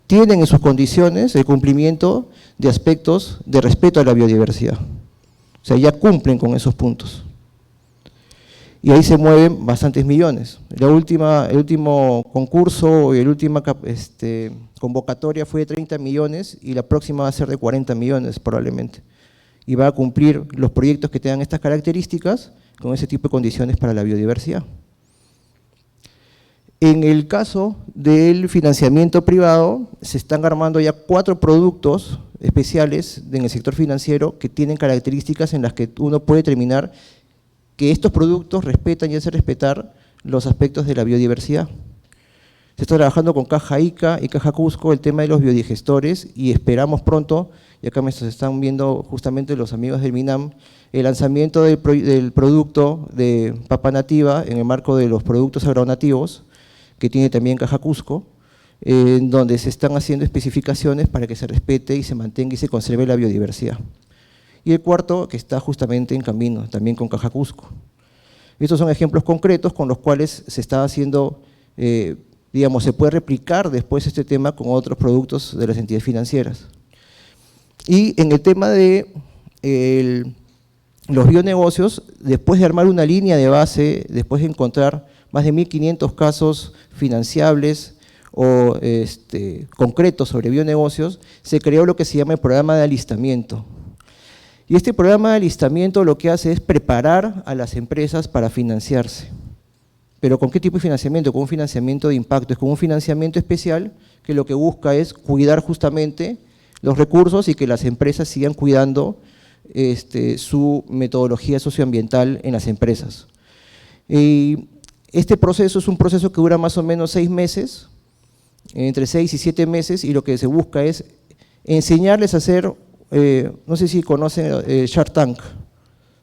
tienen en sus condiciones el cumplimiento de aspectos de respeto a la biodiversidad. O sea, ya cumplen con esos puntos. Y ahí se mueven bastantes millones. El último concurso y la última convocatoria fue de 30 millones y la próxima va a ser de 40 millones probablemente. Y va a cumplir los proyectos que tengan estas características con ese tipo de condiciones para la biodiversidad. En el caso del financiamiento privado, se están armando ya 4 productos especiales en el sector financiero que tienen características en las que uno puede determinar que estos productos respetan y hacen respetar los aspectos de la biodiversidad. Se está trabajando con Caja Ica y Caja Cusco el tema de los biodigestores y esperamos pronto, y acá me están viendo justamente los amigos del MINAM, el lanzamiento del producto de papa nativa en el marco de los productos agronativos que tiene también Caja Cusco, en donde se están haciendo especificaciones para que se respete y se mantenga y se conserve la biodiversidad. Y el cuarto, que está justamente en camino, también con Caja Cusco. Estos son ejemplos concretos con los cuales se está haciendo, digamos, se puede replicar después este tema con otros productos de las entidades financieras. Y en el tema de los bionegocios, después de armar una línea de base, después de encontrar más de 1.500 casos financiables o concretos sobre bionegocios, se creó lo que se llama el programa de alistamiento. Y este programa de alistamiento lo que hace es preparar a las empresas para financiarse. ¿Pero con qué tipo de financiamiento? Con un financiamiento de impacto, es con un financiamiento especial que lo que busca es cuidar justamente los recursos y que las empresas sigan cuidando su metodología socioambiental en las empresas. Y este proceso es un proceso que dura más o menos 6 meses, entre 6 y 7 meses, y lo que se busca es enseñarles a hacer, no sé si conocen Shark Tank,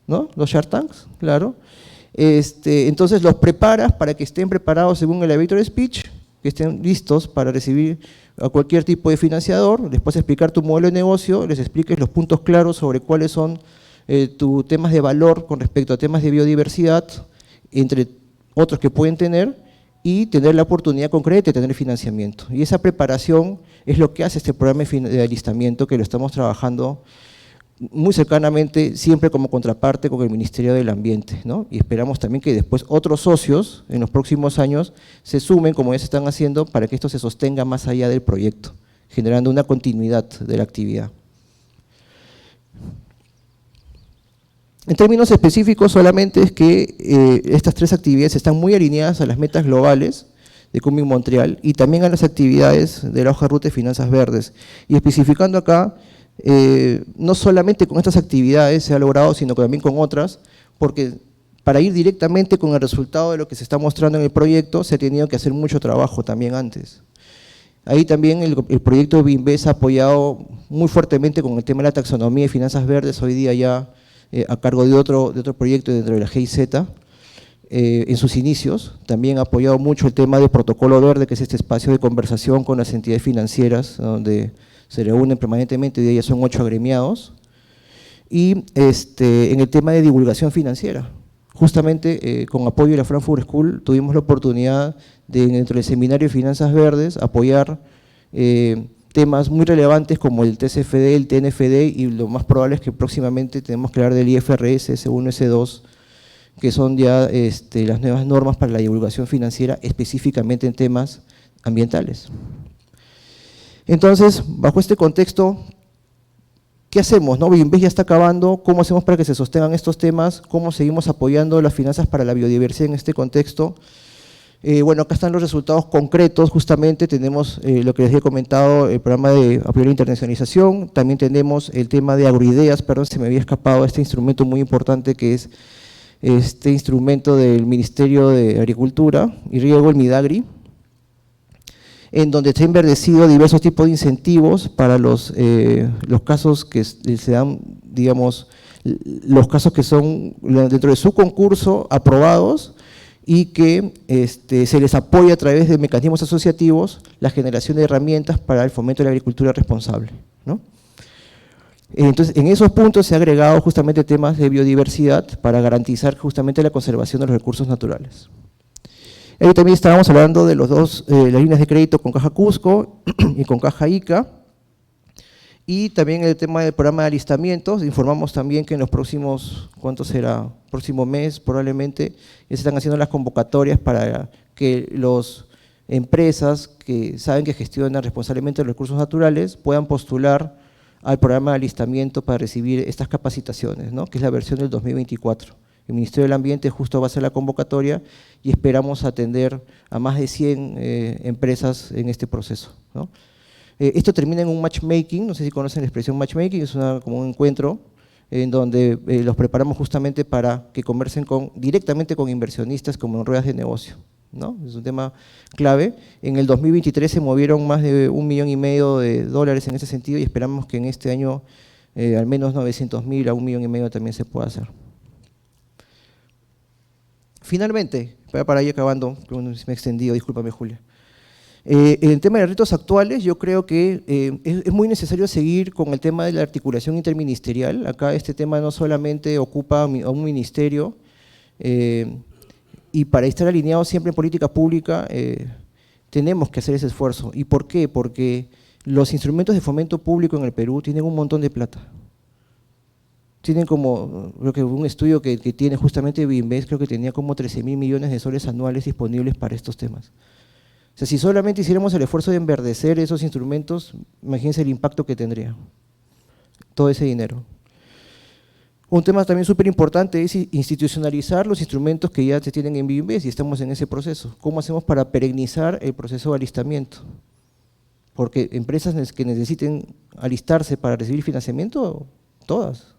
¿no? Los Shark Tanks, claro. Entonces los preparas para que estén preparados según el elevator speech, que estén listos para recibir a cualquier tipo de financiador, les puedes explicar tu modelo de negocio, les expliques los puntos claros sobre cuáles son tus temas de valor con respecto a temas de biodiversidad, entre otros que pueden tener, y tener la oportunidad concreta de tener financiamiento. Y esa preparación es lo que hace este programa de alistamiento, que lo estamos trabajando muy cercanamente, siempre como contraparte con el Ministerio del Ambiente, ¿no? Y esperamos también que después otros socios en los próximos años se sumen, como ya se están haciendo, para que esto se sostenga más allá del proyecto, generando una continuidad de la actividad. En términos específicos, solamente es que estas 3 actividades están muy alineadas a las metas globales de Cumi Montreal y también a las actividades de la hoja de ruta de finanzas verdes. Y especificando acá, no solamente con estas actividades se ha logrado, sino también con otras, porque para ir directamente con el resultado de lo que se está mostrando en el proyecto, se ha tenido que hacer mucho trabajo también antes. Ahí también el proyecto de BIMBES ha apoyado muy fuertemente con el tema de la taxonomía y finanzas verdes, hoy día ya a cargo de otro proyecto dentro de la GIZ, en sus inicios. También ha apoyado mucho el tema del protocolo verde, que es este espacio de conversación con las entidades financieras, donde se reúnen permanentemente, hoy día ya son 8 agremiados. Y en el tema de divulgación financiera, justamente con apoyo de la Frankfurt School tuvimos la oportunidad de, dentro del seminario de Finanzas Verdes, apoyar temas muy relevantes como el TCFD, el TNFD, y lo más probable es que próximamente tenemos que hablar del IFRS, S1, S2, que son ya las nuevas normas para la divulgación financiera, específicamente en temas ambientales. Entonces, bajo este contexto, ¿qué hacemos? BioInvest ya está acabando, ¿cómo hacemos para que se sostengan estos temas? ¿Cómo seguimos apoyando las finanzas para la biodiversidad en este contexto? Bueno, acá están los resultados concretos, justamente tenemos lo que les he comentado, el programa de apoyo a la internacionalización, también tenemos el tema de agroideas, perdón, se me había escapado este instrumento muy importante que es este instrumento del Ministerio de Agricultura y Riego, el Midagri, en donde está enverdecido diversos tipos de incentivos para los casos que se dan, digamos, los casos que son dentro de su concurso aprobados y que se les apoya a través de mecanismos asociativos la generación de herramientas para el fomento de la agricultura responsable, ¿no? Entonces, en esos puntos se ha agregado justamente temas de biodiversidad para garantizar justamente la conservación de los recursos naturales. Ahí también estábamos hablando de las líneas de crédito con Caja Cusco y con Caja Ica, y también el tema del programa de alistamientos. Informamos también que en los próximos, ¿cuánto será? Próximo mes probablemente, ya se están haciendo las convocatorias para que las empresas que saben que gestionan responsablemente los recursos naturales puedan postular al programa de alistamiento para recibir estas capacitaciones, ¿no? Que es la versión del 2024. El Ministerio del Ambiente justo va a hacer la convocatoria y esperamos atender a más de 100 empresas en este proceso, ¿no? Esto termina en un matchmaking, no sé si conocen la expresión matchmaking, es como un encuentro en donde los preparamos justamente para que conversen directamente con inversionistas como en ruedas de negocio, ¿no? Es un tema clave. En el 2023 se movieron más de $1,5 millones en ese sentido y esperamos que en este año al menos 900.000 a $1,5 millones también se pueda hacer. Finalmente, para ir acabando, me he extendido, discúlpame Julia. En el tema de retos actuales, yo creo que es muy necesario seguir con el tema de la articulación interministerial. Acá este tema no solamente ocupa a un ministerio, y para estar alineados siempre en política pública tenemos que hacer ese esfuerzo. ¿Y por qué? Porque los instrumentos de fomento público en el Perú tienen un montón de plata. Tienen como, creo que un estudio que tiene justamente BioInvest, creo que tenía como 13.000 millones de soles anuales disponibles para estos temas. O sea, si solamente hiciéramos el esfuerzo de enverdecer esos instrumentos, imagínense el impacto que tendría todo ese dinero. Un tema también súper importante es institucionalizar los instrumentos que ya se tienen en BioInvest y estamos en ese proceso. ¿Cómo hacemos para perennizar el proceso de alistamiento? Porque empresas que necesiten alistarse para recibir financiamiento, todas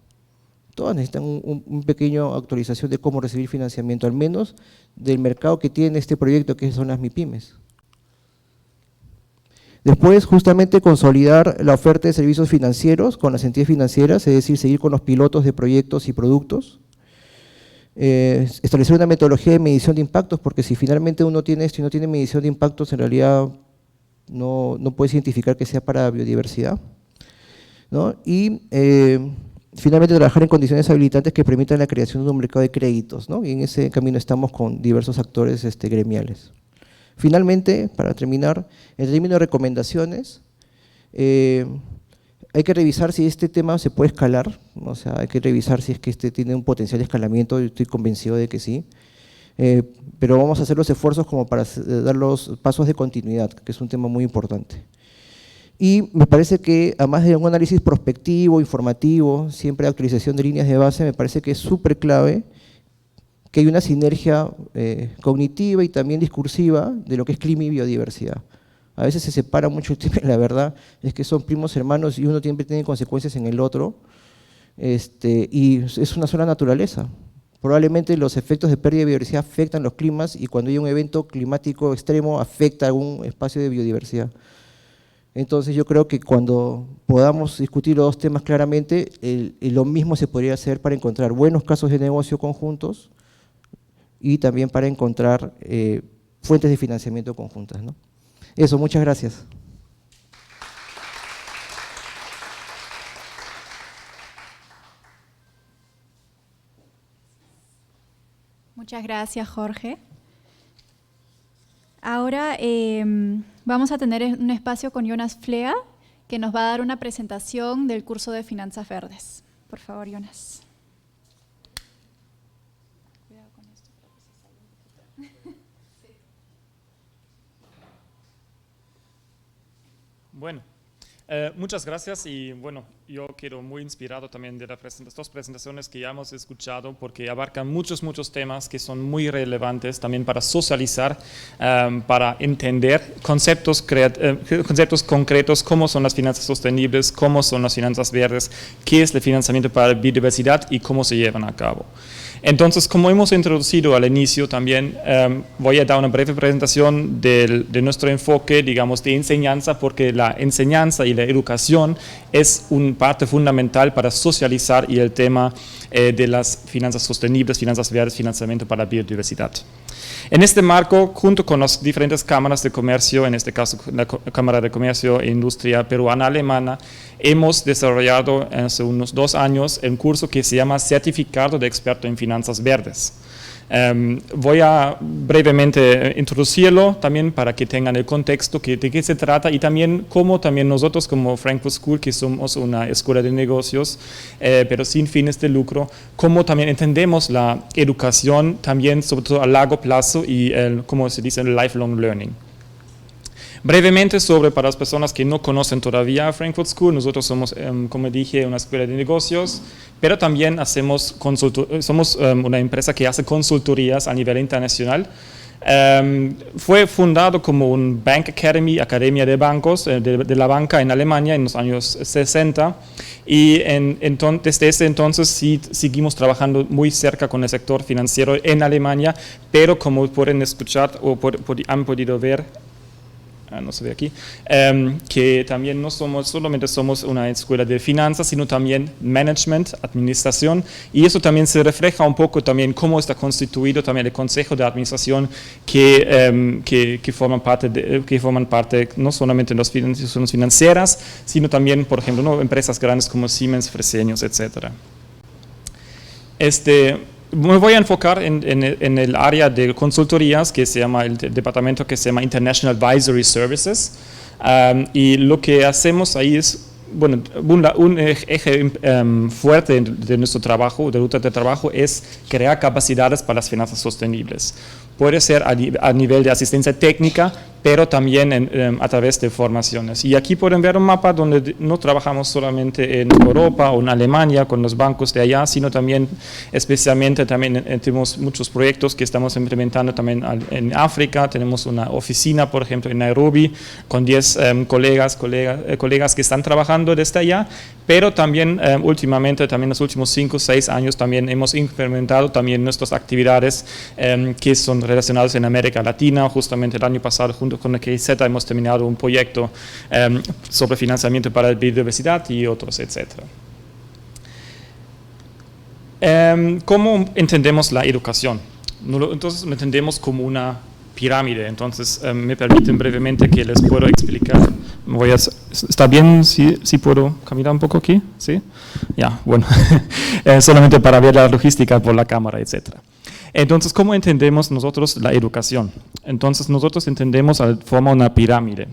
necesitan una pequeña actualización de cómo recibir financiamiento, al menos del mercado que tiene este proyecto, que son las MIPYMES. Después, justamente, consolidar la oferta de servicios financieros con las entidades financieras, es decir, seguir con los pilotos de proyectos y productos. Establecer una metodología de medición de impactos, porque si finalmente uno tiene esto y no tiene medición de impactos, en realidad no puedes identificar que sea para biodiversidad, ¿no? Y finalmente trabajar en condiciones habilitantes que permitan la creación de un mercado de créditos, ¿no? Y en ese camino estamos con diversos actores gremiales. Finalmente, para terminar, en términos de recomendaciones, hay que revisar si este tema se puede escalar, o sea, hay que revisar si es que tiene un potencial de escalamiento, yo estoy convencido de que sí, pero vamos a hacer los esfuerzos como para dar los pasos de continuidad, que es un tema muy importante. Y me parece que, además de un análisis prospectivo, informativo, siempre actualización de líneas de base, me parece que es súper clave que hay una sinergia cognitiva y también discursiva de lo que es clima y biodiversidad. A veces se separa mucho el tema, la verdad es que son primos hermanos y uno siempre tiene consecuencias en el otro, y es una sola naturaleza. Probablemente los efectos de pérdida de biodiversidad afectan los climas y cuando hay un evento climático extremo afecta algún espacio de biodiversidad. Entonces yo creo que cuando podamos discutir los dos temas claramente, lo mismo se podría hacer para encontrar buenos casos de negocio conjuntos y también para encontrar fuentes de financiamiento conjuntas, ¿no? Eso, muchas gracias. Muchas gracias, Jorge. Ahora vamos a tener un espacio con Jonas Flea, que nos va a dar una presentación del curso de Finanzas Verdes. Por favor, Jonas. Cuidado con esto, creo que se sale un poquito. Bueno, muchas gracias y bueno, yo quedo muy inspirado también de las dos presentaciones que ya hemos escuchado porque abarcan muchos temas que son muy relevantes también para socializar, para entender conceptos concretos, cómo son las finanzas sostenibles, cómo son las finanzas verdes, qué es el financiamiento para la biodiversidad y cómo se llevan a cabo. Entonces, como hemos introducido al inicio también, voy a dar una breve presentación de nuestro enfoque, digamos, de enseñanza, porque la enseñanza y la educación es una parte fundamental para socializar y el tema de las finanzas sostenibles, finanzas verdes, financiamiento para la biodiversidad. En este marco, junto con las diferentes cámaras de comercio, en este caso la Cámara de Comercio e Industria Peruana-Alemana, hemos desarrollado hace unos 2 años un curso que se llama Certificado de Experto en Finanzas Verdes. Voy a brevemente introducirlo también para que tengan el contexto de qué se trata y también cómo también nosotros como Frankfurt School, que somos una escuela de negocios, pero sin fines de lucro, cómo también entendemos la educación también sobre todo a largo plazo y como se dice, el lifelong learning. Brevemente para las personas que no conocen todavía Frankfurt School, nosotros somos, como dije, una escuela de negocios, pero también somos una empresa que hace consultorías a nivel internacional. Fue fundado como un Bank Academy, academia de bancos, de la banca en Alemania en los años 60 y desde ese entonces sí seguimos trabajando muy cerca con el sector financiero en Alemania, pero como pueden escuchar o han podido ver, no se ve aquí, que también no solamente somos una escuela de finanzas, sino también management, administración, y eso también se refleja un poco también cómo está constituido también el consejo de administración que forman parte no solamente de las instituciones financieras, sino también, por ejemplo, empresas grandes como Siemens, Fresenius, etc. Me voy a enfocar en el área de consultorías que se llama el departamento que se llama International Advisory Services y lo que hacemos ahí es un eje fuerte de nuestro trabajo, de ruta de trabajo, es crear capacidades para las finanzas sostenibles. Puede ser a nivel de asistencia técnica, pero también a través de formaciones. Y aquí pueden ver un mapa donde no trabajamos solamente en Europa o en Alemania con los bancos de allá, sino también especialmente también tenemos muchos proyectos que estamos implementando también en África. Tenemos una oficina, por ejemplo, en Nairobi con 10 colegas que están trabajando desde allá, pero también últimamente, también los últimos 5 o 6 años también hemos implementado también nuestras actividades que son relacionadas en América Latina. Justamente el año pasado, junto con la KZ, hemos terminado un proyecto sobre financiamiento para la biodiversidad y otros, etc. ¿Cómo entendemos la educación? Entonces lo entendemos como una pirámide. Entonces me permiten brevemente que les puedo explicar. ¿Está bien si puedo caminar un poco aquí? ¿Sí? Ya, bueno. Solamente para ver la logística por la cámara, etc. Entonces, ¿cómo entendemos nosotros la educación? Entonces, nosotros entendemos la forma de una pirámide.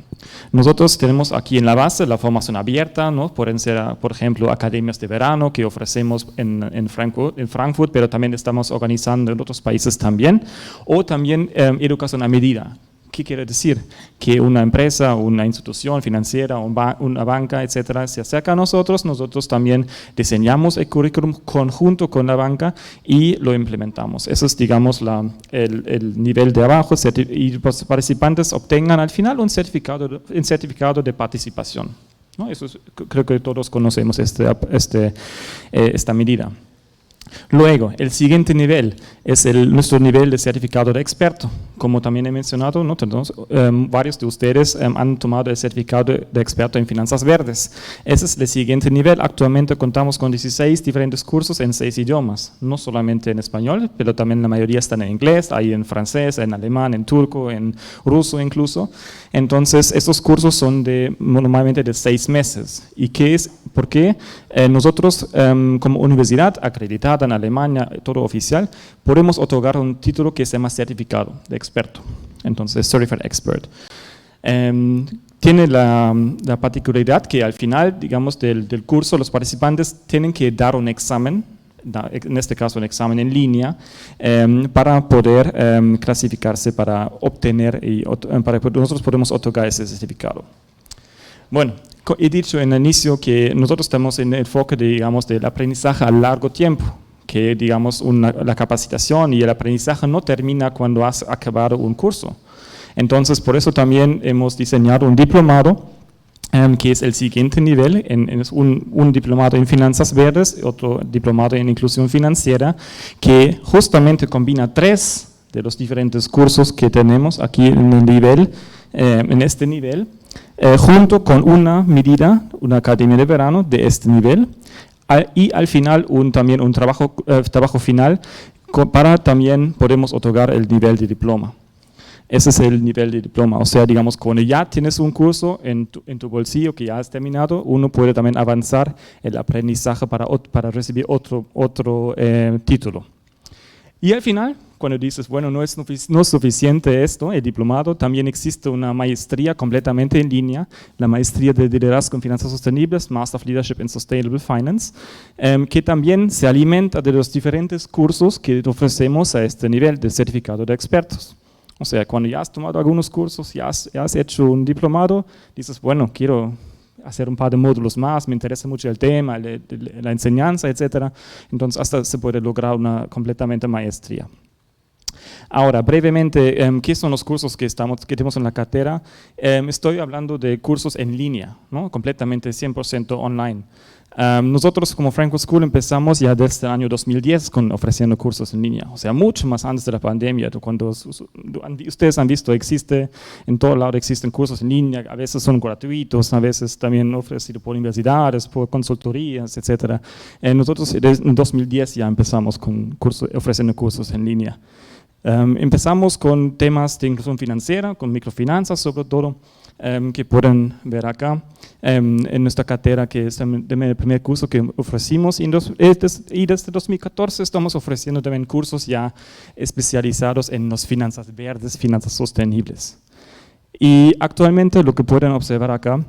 Nosotros tenemos aquí en la base la formación abierta, ¿no? Pueden ser, por ejemplo, academias de verano que ofrecemos en Frankfurt, pero también estamos organizando en otros países también, o también educación a medida. ¿Qué quiere decir? Que una empresa, una institución financiera, una banca, etcétera, se acerca a nosotros también diseñamos el currículum conjunto con la banca y lo implementamos. Eso es, digamos, el nivel de abajo, y los participantes obtengan al final un certificado de participación, ¿no? Eso creo que todos conocemos esta medida. Luego, el siguiente nivel es nuestro nivel de certificado de experto. como también he mencionado, ¿no? Varios de ustedes han tomado el certificado de experto en finanzas verdes. Ese es el siguiente nivel. Actualmente contamos con 16 diferentes cursos en 6 idiomas, no solamente en español, pero también la mayoría están en inglés, hay en francés, en alemán, en turco, en ruso incluso. Entonces, estos cursos son normalmente de 6 meses. ¿Y qué es? ¿Por qué? Nosotros, como universidad acreditada en Alemania, todo oficial, podemos otorgar un título que se llama certificado de experto. Entonces, Certified Expert. Tiene la particularidad que al final, digamos, del curso, los participantes tienen que dar un examen, en este caso un examen en línea, para poder clasificarse, para obtener para que nosotros podamos otorgar ese certificado. Bueno, he dicho en el inicio que nosotros estamos en el enfoque, digamos, del aprendizaje a largo tiempo, que digamos la capacitación y el aprendizaje no termina cuando has acabado un curso. Entonces, por eso también hemos diseñado un diplomado, que es el siguiente nivel, es un diplomado en finanzas verdes, otro diplomado en inclusión financiera, que justamente combina 3 de los diferentes cursos que tenemos aquí en el nivel, en este nivel, junto con una academia de verano de este nivel, y al final también un trabajo final para también podemos otorgar el nivel de diploma. Ese es el nivel de diploma, o sea, digamos, cuando ya tienes un curso en tu bolsillo que ya has terminado, uno puede también avanzar el aprendizaje para recibir otro título. Y al final, cuando dices, bueno, no es suficiente esto, el diplomado, también existe una maestría completamente en línea, la maestría de liderazgo en finanzas sostenibles, Master of Leadership in Sustainable Finance, que también se alimenta de los diferentes cursos que ofrecemos a este nivel de certificado de expertos. O sea, cuando ya has tomado algunos cursos, ya has hecho un diplomado, dices, bueno, quiero hacer un par de módulos más, me interesa mucho el tema, la enseñanza, etc. Entonces, hasta se puede lograr una completamente maestría. Ahora, brevemente, ¿qué son los cursos que tenemos en la cartera? Estoy hablando de cursos en línea, ¿no? Completamente 100% online. Nosotros como Franco School empezamos ya desde el año 2010 ofreciendo cursos en línea, o sea, mucho más antes de la pandemia. Cuando ustedes han visto, en todo lado existen cursos en línea, a veces son gratuitos, a veces también ofrecidos por universidades, por consultorías, etc. Nosotros en 2010 ya empezamos ofreciendo cursos en línea. Empezamos con temas de inclusión financiera, con microfinanzas sobre todo, que pueden ver acá en nuestra cartera, que es el primer curso que ofrecimos, y desde 2014 estamos ofreciendo también cursos ya especializados en las finanzas verdes, finanzas sostenibles. Y actualmente lo que pueden observar acá,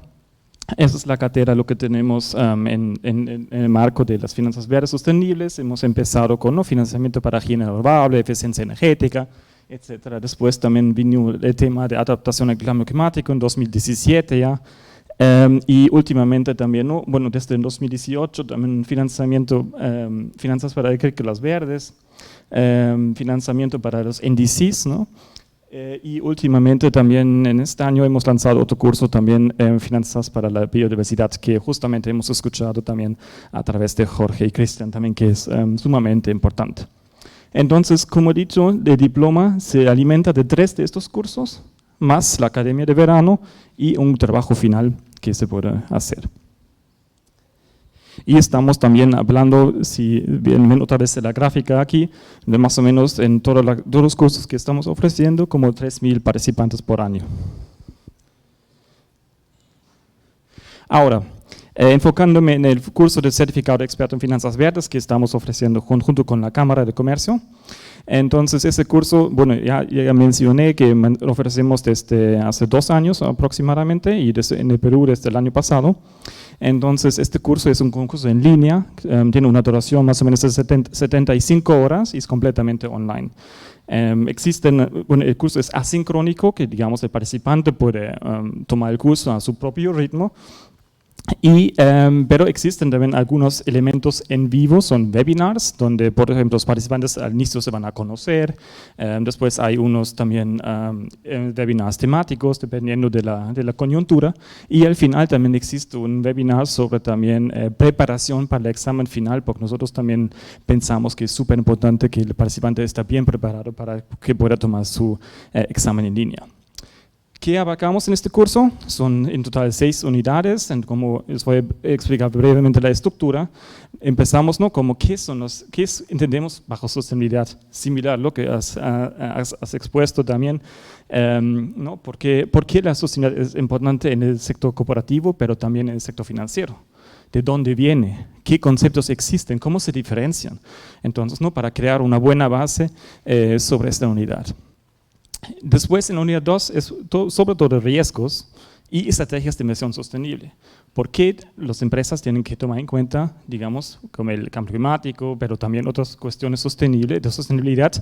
esa es la cartera, lo que tenemos en el marco de las finanzas verdes sostenibles. Hemos empezado con financiamiento para higiene renovable, eficiencia energética, etc. Después también vino el tema de adaptación al cambio climático en 2017 ya. Y últimamente también, bueno, desde el 2018 también financiamiento, finanzas para agrícolas verdes, financiamiento para los NDCs, ¿no? Y últimamente también en este año hemos lanzado otro curso también en finanzas para la biodiversidad, que justamente hemos escuchado también a través de Jorge y Cristian también, que es sumamente importante. Entonces, como he dicho, el diploma se alimenta de 3 de estos cursos, más la academia de verano y un trabajo final que se puede hacer. Y estamos también hablando, si ven otra vez la gráfica aquí, de más o menos en todos los cursos que estamos ofreciendo, como 3.000 participantes por año. Ahora, enfocándome en el curso de certificado de experto en finanzas verdes que estamos ofreciendo junto con la Cámara de Comercio. Entonces, ese curso, bueno, ya mencioné que lo ofrecemos desde hace 2 años aproximadamente, y en el Perú desde el año pasado. Entonces, este curso es un curso en línea, tiene una duración más o menos de 75 horas y es completamente online. El curso es asincrónico, que digamos el participante puede tomar el curso a su propio ritmo. Pero existen también algunos elementos en vivo, son webinars, donde por ejemplo los participantes al inicio se van a conocer, después hay unos también webinars temáticos dependiendo de la coyuntura, y al final también existe un webinar sobre también preparación para el examen final, porque nosotros también pensamos que es súper importante que el participante esté bien preparado para que pueda tomar su examen en línea. ¿Qué abarcamos en este curso? Son en total 6 unidades, como les voy a explicar brevemente la estructura. Empezamos, ¿no? Como ¿qué entendemos bajo sostenibilidad? Similar a lo que has expuesto también, ¿no? ¿Por qué la sostenibilidad es importante en el sector cooperativo, pero también en el sector financiero? ¿De dónde viene? ¿Qué conceptos existen? ¿Cómo se diferencian? Entonces, ¿no? Para crear una buena base sobre esta unidad. Después, en la unidad 2, es sobre todo riesgos y estrategias de inversión sostenible. ¿Por qué las empresas tienen que tomar en cuenta, digamos, como el cambio climático, pero también otras cuestiones de sostenibilidad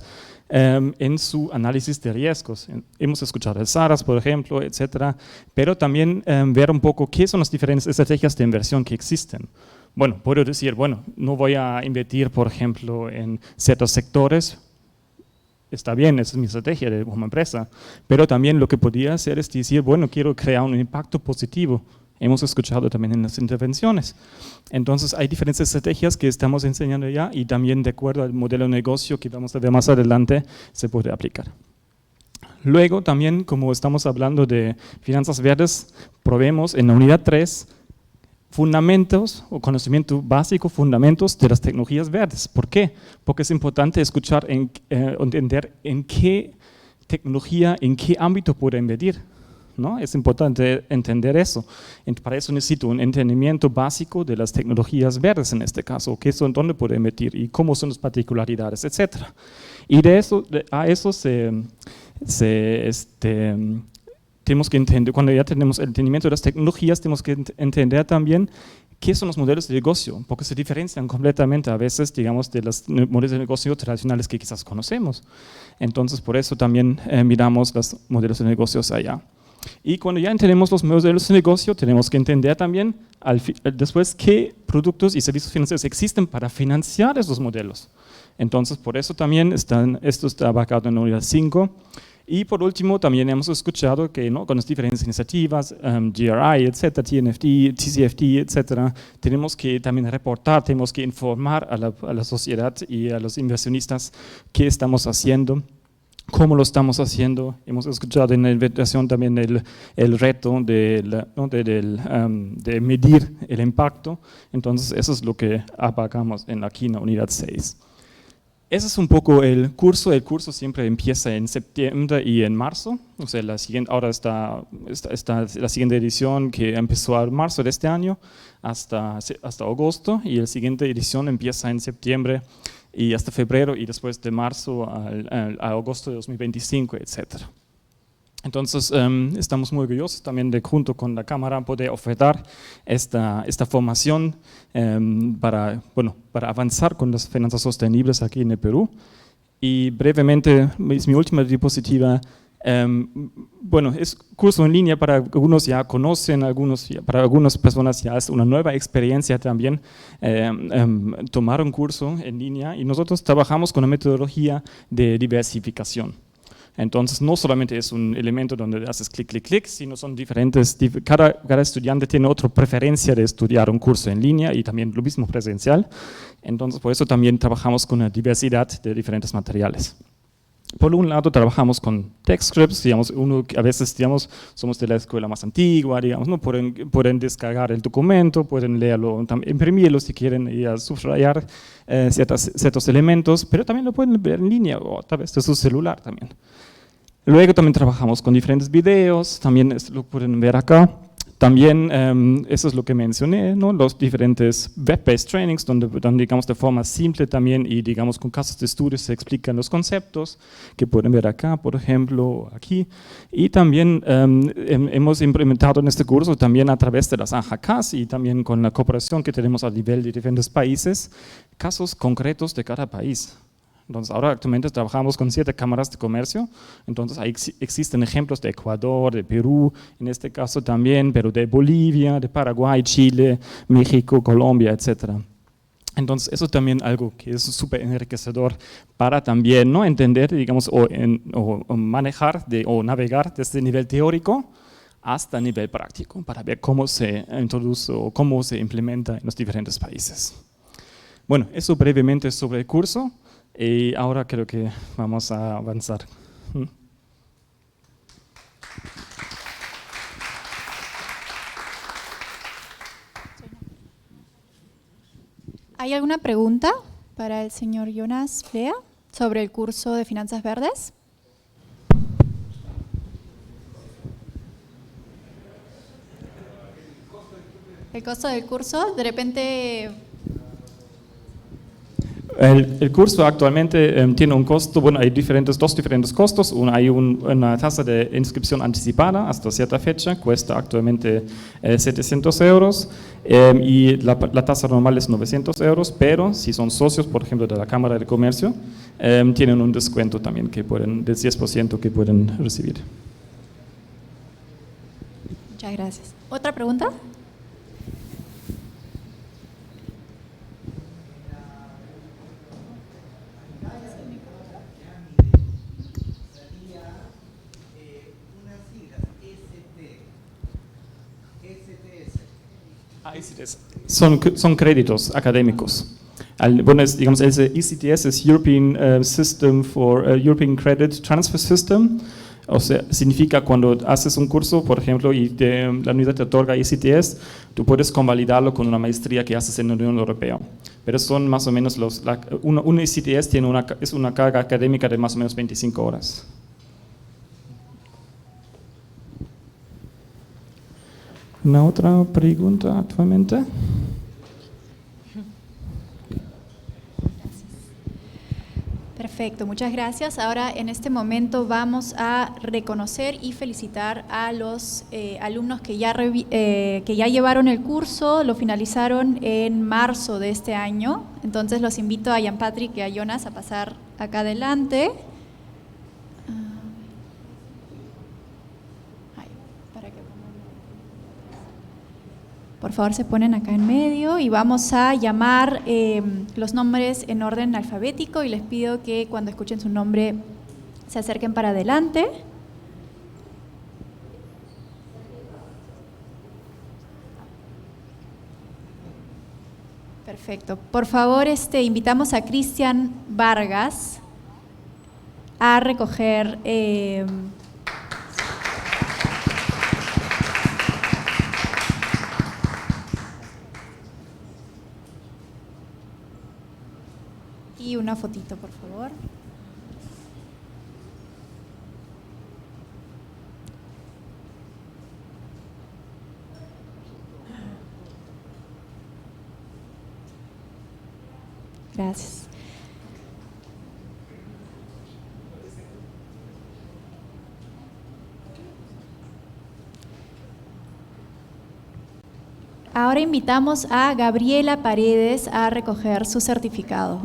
en su análisis de riesgos? Hemos escuchado el SARAS, por ejemplo, etcétera, pero también ver un poco qué son las diferentes estrategias de inversión que existen. Bueno, puedo decir, bueno, no voy a invertir, por ejemplo, en ciertos sectores. Está bien, esa es mi estrategia como empresa, pero también lo que podría hacer es decir, bueno, quiero crear un impacto positivo. Hemos escuchado también en las intervenciones. Entonces, hay diferentes estrategias que estamos enseñando ya y también de acuerdo al modelo de negocio que vamos a ver más adelante, se puede aplicar. Luego, también, como estamos hablando de finanzas verdes, probemos en la unidad 3 fundamentos o conocimiento básico, fundamentos de las tecnologías verdes. ¿Por qué? Porque es importante escuchar, entender en qué tecnología, en qué ámbito puedo invertir, ¿no? Es importante entender eso. Para eso necesito un entendimiento básico de las tecnologías verdes en este caso, qué son, dónde puedo invertir y cómo son las particularidades, etc. Y a eso tenemos que entender, cuando ya tenemos el entendimiento de las tecnologías, tenemos que entender también qué son los modelos de negocio, porque se diferencian completamente a veces, digamos, de los modelos de negocio tradicionales que quizás conocemos. Entonces, por eso también miramos los modelos de negocios allá. Y cuando ya entendemos los modelos de negocio, tenemos que entender también después qué productos y servicios financieros existen para financiar esos modelos. Entonces, por eso también esto está abarcado en la unidad 5. Y por último, también hemos escuchado que, ¿no? Con las diferentes iniciativas, GRI, etcétera, TNFD, TCFD, etcétera, tenemos que también reportar, tenemos que informar a la sociedad y a los inversionistas qué estamos haciendo, cómo lo estamos haciendo. Hemos escuchado en la invitación también el reto de medir el impacto. Entonces, eso es lo que abarcamos aquí en la unidad 6. Ese es un poco el curso. El curso siempre empieza en septiembre y en marzo. O sea, ahora está la siguiente edición que empezó en marzo de este año hasta agosto, y la siguiente edición empieza en septiembre y hasta febrero, y después de marzo a agosto de 2025, etcétera. Entonces, estamos muy orgullosos también de, junto con la Cámara, poder ofertar esta formación para avanzar con las finanzas sostenibles aquí en el Perú. Y brevemente, es mi última diapositiva. Es curso en línea, para algunos ya conocen, para algunas personas ya es una nueva experiencia también tomar un curso en línea, y nosotros trabajamos con una metodología de diversificación. Entonces, no solamente es un elemento donde haces clic, clic, clic, sino son diferentes, cada estudiante tiene otra preferencia de estudiar un curso en línea y también lo mismo presencial. Entonces, por eso también trabajamos con una diversidad de diferentes materiales. Por un lado, trabajamos con TechScripts, digamos, a veces, digamos, somos de la escuela más antigua, digamos, ¿no? Pueden descargar el documento, pueden leerlo, imprimirlo si quieren, y subrayar ciertos elementos, pero también lo pueden ver en línea o a través de su celular también. Luego también trabajamos con diferentes videos, también lo pueden ver acá. También, eso es lo que mencioné, ¿no? Los diferentes web-based trainings, donde, digamos, de forma simple también y, digamos, con casos de estudio se explican los conceptos, que pueden ver acá, por ejemplo, aquí. Y también hemos implementado en este curso, también a través de las AJKs y también con la cooperación que tenemos a nivel de diferentes países, casos concretos de cada país. Entonces, ahora actualmente trabajamos con 7 cámaras de comercio, entonces ahí existen ejemplos de Ecuador, de Perú, en este caso también, pero de Bolivia, de Paraguay, Chile, México, Colombia, etc. Entonces, eso también algo que es súper enriquecedor para también, ¿no?, entender, digamos, o manejar o navegar desde el nivel teórico hasta el nivel práctico, para ver cómo se introduce o cómo se implementa en los diferentes países. Bueno, eso brevemente sobre el curso. Y ahora creo que vamos a avanzar. ¿Hay alguna pregunta para el señor Jonas Brea sobre el curso de Finanzas Verdes? ¿El costo del curso? De repente... El curso actualmente tiene un costo, bueno, hay dos diferentes costos. Hay una tasa de inscripción anticipada hasta cierta fecha, cuesta actualmente 700 euros, y la tasa normal es 900 euros, pero si son socios, por ejemplo, de la Cámara de Comercio, tienen un descuento también del 10% que pueden recibir. Muchas gracias. ¿Otra pregunta? Son créditos académicos. Bueno, digamos, el ECTS es European System for European Credit Transfer System. O sea, significa cuando haces un curso, por ejemplo, y la unidad te otorga ECTS, tú puedes convalidarlo con una maestría que haces en la Unión Europea. Pero son más o menos un ECTS es una carga académica de más o menos 25 horas. ¿Una otra pregunta actualmente? Perfecto, muchas gracias. Ahora, en este momento, vamos a reconocer y felicitar a los alumnos que ya llevaron el curso, lo finalizaron en marzo de este año. Entonces, los invito a Jan Patrick y a Jonas a pasar acá adelante. Por favor, se ponen acá en medio y vamos a llamar los nombres en orden alfabético y les pido que cuando escuchen su nombre se acerquen para adelante. Perfecto. Por favor, invitamos a Cristian Vargas a recoger... y una fotito, por favor. Gracias. Ahora invitamos a Gabriela Paredes a recoger su certificado.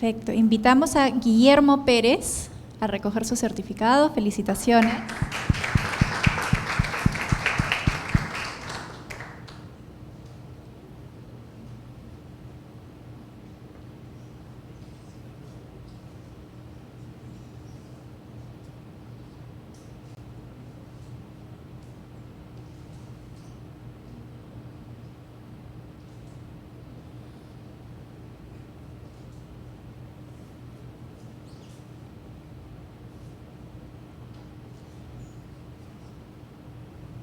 Perfecto. Invitamos a Guillermo Pérez a recoger su certificado. Felicitaciones.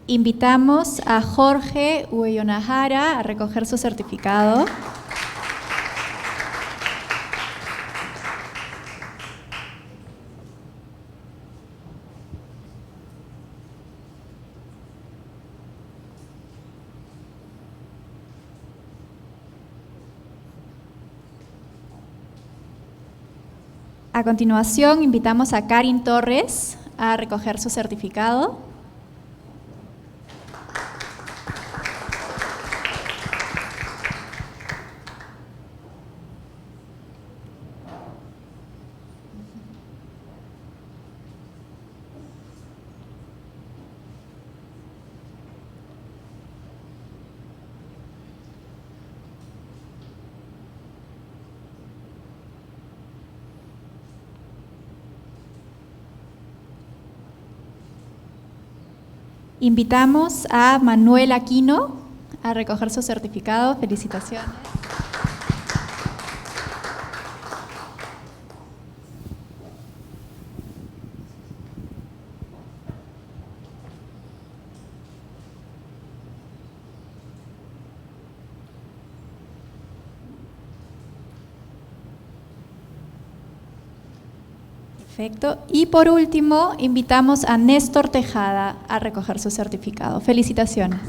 Invitamos a Jorge Ueyonahara a recoger su certificado. A continuación, invitamos a Karin Torres a recoger su certificado. Invitamos a Manuel Aquino a recoger su certificado. Felicitaciones. Perfecto. Y por último, invitamos a Néstor Tejada a recoger su certificado. Felicitaciones.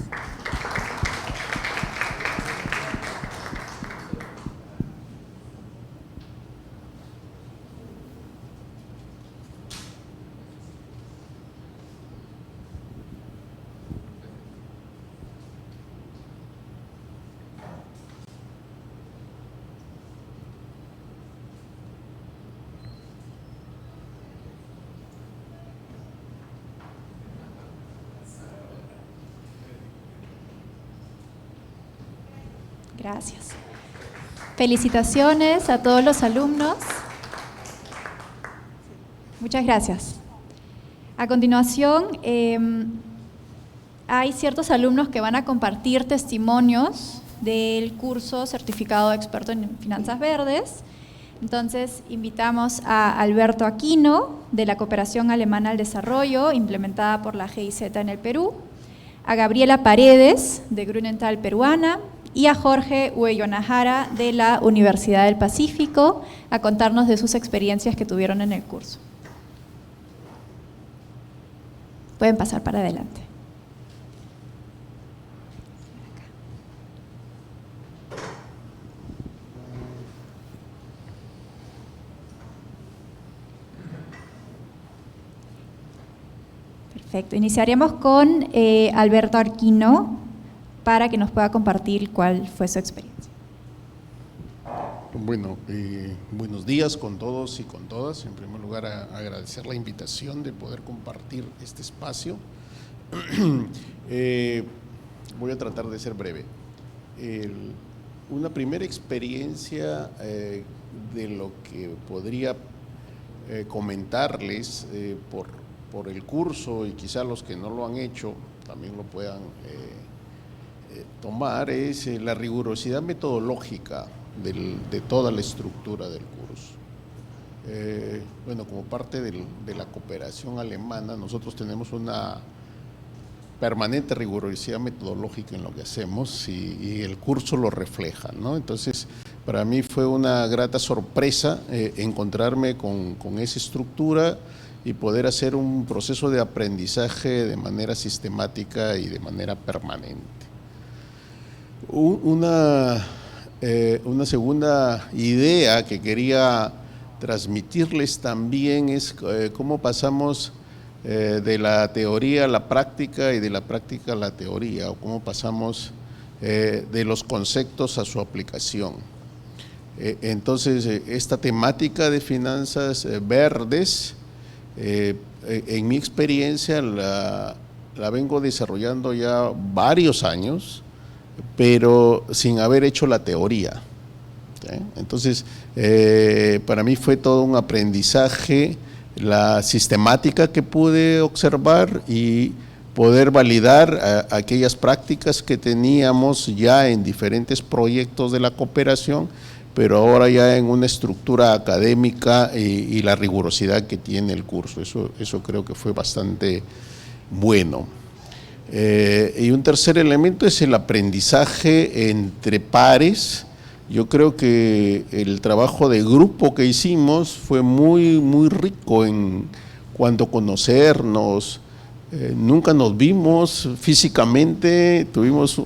Gracias. Felicitaciones a todos los alumnos. Muchas gracias. A continuación, hay ciertos alumnos que van a compartir testimonios del curso Certificado de Experto en Finanzas Verdes. Entonces, invitamos a Alberto Aquino, de la Cooperación Alemana al Desarrollo, implementada por la GIZ en el Perú, a Gabriela Paredes, de Grunenthal Peruana, y a Jorge Uellonajara, de la Universidad del Pacífico, a contarnos de sus experiencias que tuvieron en el curso. Pueden pasar para adelante. Perfecto. Iniciaremos con Alberto Aquino para que nos pueda compartir cuál fue su experiencia. Bueno, buenos días con todos y con todas. En primer lugar, agradecer la invitación de poder compartir este espacio. Voy a tratar de ser breve. Una primera experiencia de lo que podría comentarles por el curso, y quizá los que no lo han hecho también lo puedan tomar, es la rigurosidad metodológica de toda la estructura del curso. Bueno, como parte de la cooperación alemana, nosotros tenemos una permanente rigurosidad metodológica en lo que hacemos y el curso lo refleja, ¿no? Entonces, para mí fue una grata sorpresa encontrarme con esa estructura y poder hacer un proceso de aprendizaje de manera sistemática y de manera permanente. Una segunda idea que quería transmitirles también es cómo pasamos de la teoría a la práctica y de la práctica a la teoría, o cómo pasamos de los conceptos a su aplicación. Entonces, esta temática de finanzas verdes, en mi experiencia la vengo desarrollando ya varios años, pero sin haber hecho la teoría. Entonces, para mí fue todo un aprendizaje, la sistemática que pude observar y poder validar aquellas prácticas que teníamos ya en diferentes proyectos de la cooperación, pero ahora ya en una estructura académica y la rigurosidad que tiene el curso. Eso creo que fue bastante bueno. Y un tercer elemento es el aprendizaje entre pares. Yo creo que el trabajo de grupo que hicimos fue muy rico en cuanto a conocernos. Nunca nos vimos físicamente, tuvimos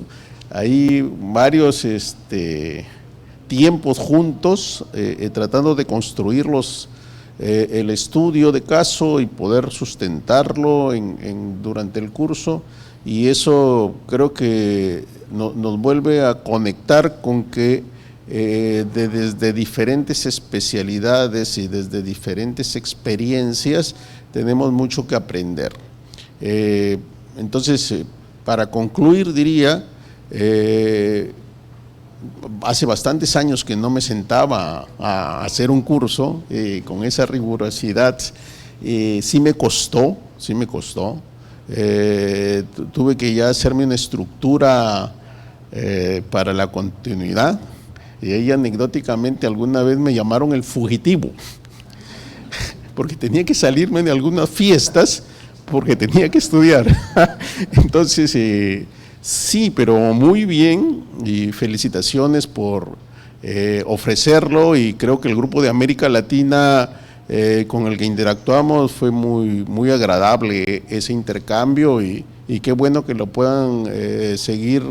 ahí varios tiempos juntos, tratando de construir el estudio de caso y poder sustentarlo durante el curso, y eso creo que nos vuelve a conectar con que desde diferentes especialidades y desde diferentes experiencias tenemos mucho que aprender. Entonces, para concluir diría, hace bastantes años que no me sentaba a hacer un curso con esa rigurosidad. Sí me costó. Tuve que ya hacerme una estructura para la continuidad, y ahí anecdóticamente alguna vez me llamaron el fugitivo, porque tenía que salirme de algunas fiestas porque tenía que estudiar. Entonces, sí, pero muy bien, y felicitaciones por ofrecerlo, y creo que el grupo de América Latina con el que interactuamos fue muy agradable ese intercambio, y qué bueno que lo puedan seguir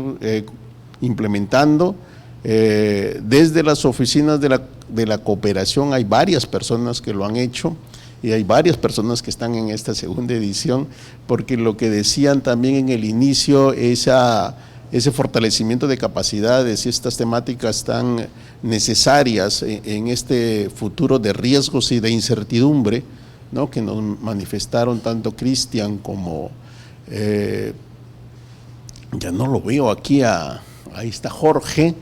implementando. Desde las oficinas de la cooperación hay varias personas que lo han hecho, y hay varias personas que están en esta segunda edición, porque lo que decían también en el inicio, ese fortalecimiento de capacidades y estas temáticas tan necesarias en este futuro de riesgos y de incertidumbre, ¿no?, que nos manifestaron tanto Cristian como, ya no lo veo aquí, ahí está Jorge,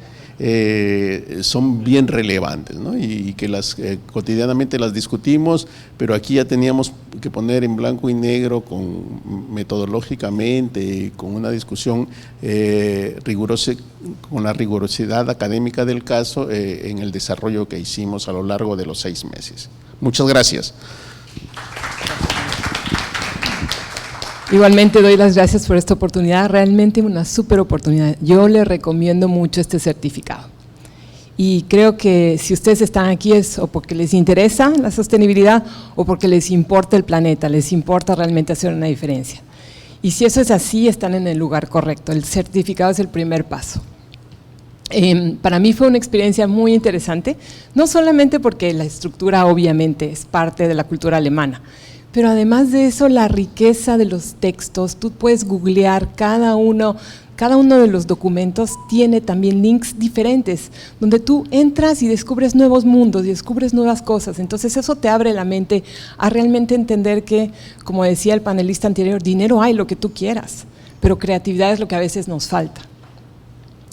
son bien relevantes, ¿no?, y que cotidianamente las discutimos, pero aquí ya teníamos que poner en blanco y negro metodológicamente, con una discusión rigurosa, con la rigurosidad académica del caso, en el desarrollo que hicimos a lo largo de los 6 meses. Muchas gracias. Igualmente doy las gracias por esta oportunidad, realmente una súper oportunidad. Yo le recomiendo mucho este certificado. Y creo que si ustedes están aquí es o porque les interesa la sostenibilidad o porque les importa el planeta, les importa realmente hacer una diferencia. Y si eso es así, están en el lugar correcto. El certificado es el primer paso. Para mí fue una experiencia muy interesante, no solamente porque la estructura obviamente es parte de la cultura alemana, pero además de eso, la riqueza de los textos, tú puedes googlear cada uno de los documentos, tiene también links diferentes, donde tú entras y descubres nuevos mundos y descubres nuevas cosas. Entonces eso te abre la mente a realmente entender que, como decía el panelista anterior, dinero hay lo que tú quieras, pero creatividad es lo que a veces nos falta.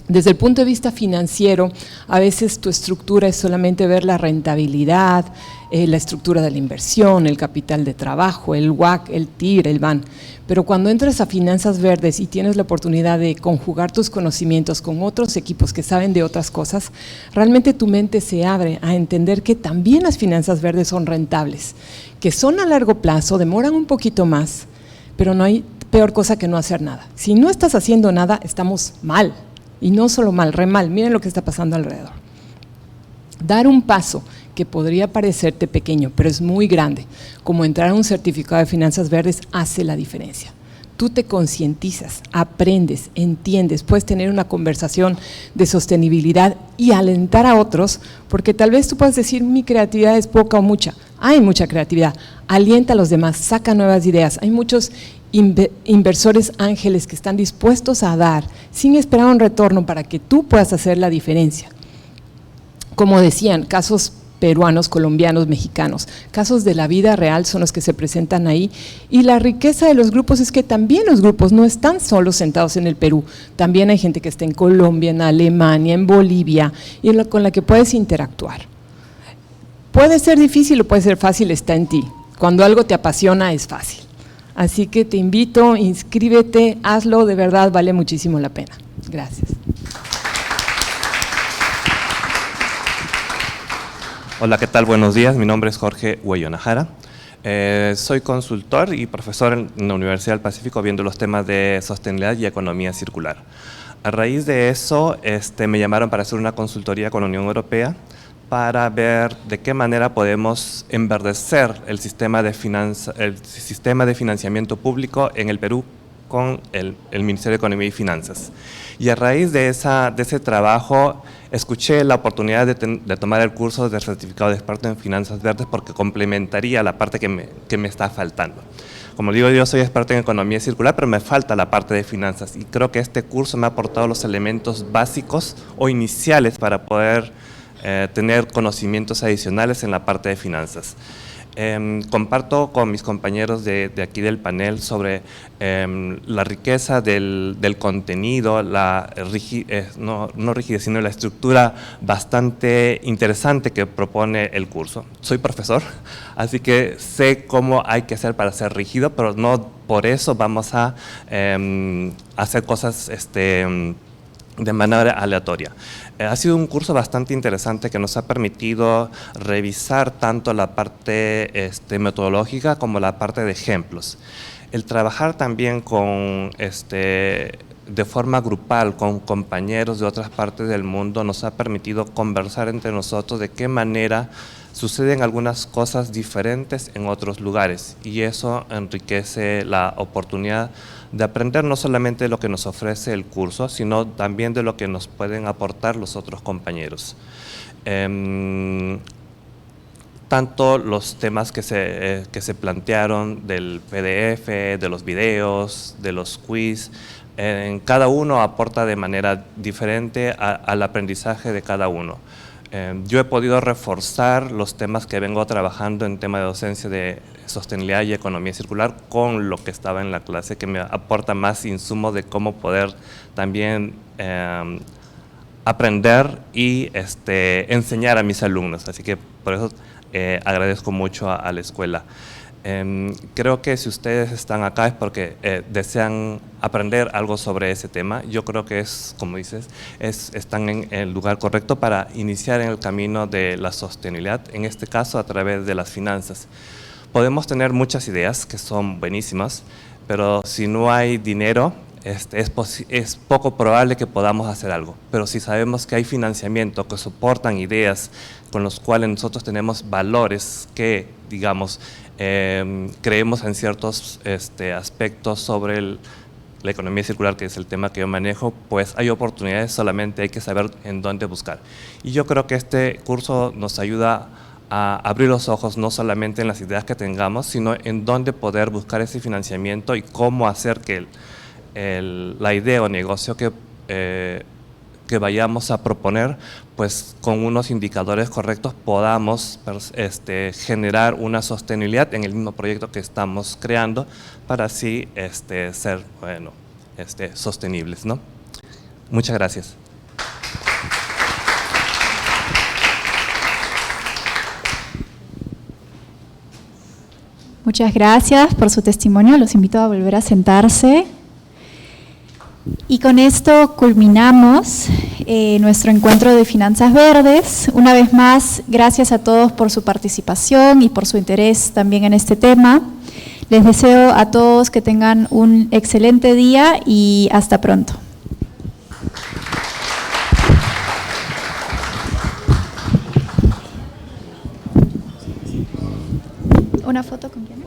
Desde el punto de vista financiero, a veces tu estructura es solamente ver la rentabilidad, la estructura de la inversión, el capital de trabajo, el WACC, el TIR, el BAN. Pero cuando entras a finanzas verdes y tienes la oportunidad de conjugar tus conocimientos con otros equipos que saben de otras cosas, realmente tu mente se abre a entender que también las finanzas verdes son rentables, que son a largo plazo, demoran un poquito más, pero no hay peor cosa que no hacer nada. Si no estás haciendo nada, estamos mal. Y no solo mal, re mal, miren lo que está pasando alrededor. Dar un paso que podría parecerte pequeño, pero es muy grande, como entrar a un certificado de finanzas verdes, hace la diferencia. Tú te concientizas, aprendes, entiendes, puedes tener una conversación de sostenibilidad y alentar a otros, porque tal vez tú puedas decir, mi creatividad es poca o mucha. Hay mucha creatividad, alienta a los demás, saca nuevas ideas. Hay muchos inversores ángeles que están dispuestos a dar sin esperar un retorno para que tú puedas hacer la diferencia. Como decían, casos peruanos, colombianos, mexicanos, casos de la vida real son los que se presentan ahí, y la riqueza de los grupos es que también los grupos no están solos sentados en el Perú, también hay gente que está en Colombia, en Alemania, en Bolivia, y con la que puedes interactuar. Puede ser difícil o puede ser fácil, está en ti. Cuando algo te apasiona es fácil. Así que te invito, inscríbete, hazlo, de verdad vale muchísimo la pena. Gracias. Hola, ¿qué tal? Buenos días, mi nombre es Jorge Huellonajara. Soy consultor y profesor en la Universidad del Pacífico viendo los temas de sostenibilidad y economía circular. A raíz de eso, me llamaron para hacer una consultoría con la Unión Europea para ver de qué manera podemos enverdecer el sistema de financiamiento público en el Perú con el Ministerio de Economía y Finanzas. Y a raíz de ese trabajo, escuché la oportunidad de tomar el curso de certificado de experto en finanzas verdes porque complementaría la parte que me está faltando. Como digo, yo soy experto en economía circular, pero me falta la parte de finanzas y creo que este curso me ha aportado los elementos básicos o iniciales para poder tener conocimientos adicionales en la parte de finanzas. Comparto con mis compañeros de aquí del panel sobre la riqueza del contenido, no rigidez, sino la estructura bastante interesante que propone el curso. Soy profesor, así que sé cómo hay que hacer para ser rígido, pero no por eso vamos a hacer cosas de manera aleatoria. Ha sido un curso bastante interesante que nos ha permitido revisar tanto la parte metodológica como la parte de ejemplos. El trabajar también de forma grupal con compañeros de otras partes del mundo nos ha permitido conversar entre nosotros de qué manera suceden algunas cosas diferentes en otros lugares y eso enriquece la oportunidad de aprender no solamente de lo que nos ofrece el curso, sino también de lo que nos pueden aportar los otros compañeros. Tanto los temas que se plantearon del PDF, de los videos, de los quiz, cada uno aporta de manera diferente al aprendizaje de cada uno. Yo he podido reforzar los temas que vengo trabajando en tema de docencia de sostenibilidad y economía circular con lo que estaba en la clase, que me aporta más insumo de cómo poder también aprender y enseñar a mis alumnos. Así que por eso agradezco mucho a la escuela. Creo que si ustedes están acá es porque desean aprender algo sobre ese tema. Yo creo que como dices, están en el lugar correcto para iniciar en el camino de la sostenibilidad, en este caso a través de las finanzas. Podemos tener muchas ideas que son buenísimas, pero si no hay dinero, es poco probable que podamos hacer algo. Pero si sabemos que hay financiamiento, que soportan ideas con los cuales nosotros tenemos valores que, digamos, creemos en ciertos aspectos sobre la economía circular, que es el tema que yo manejo, pues hay oportunidades, solamente hay que saber en dónde buscar. Y yo creo que este curso nos ayuda a abrir los ojos no solamente en las ideas que tengamos, sino en dónde poder buscar ese financiamiento y cómo hacer que la idea o negocio que vayamos a proponer, pues con unos indicadores correctos podamos generar una sostenibilidad en el mismo proyecto que estamos creando para así ser sostenibles, ¿no? Muchas gracias. Muchas gracias por su testimonio. Los invito a volver a sentarse. Y con esto culminamos nuestro encuentro de Finanzas Verdes. Una vez más, gracias a todos por su participación y por su interés también en este tema. Les deseo a todos que tengan un excelente día y hasta pronto. ¿Una foto con quién?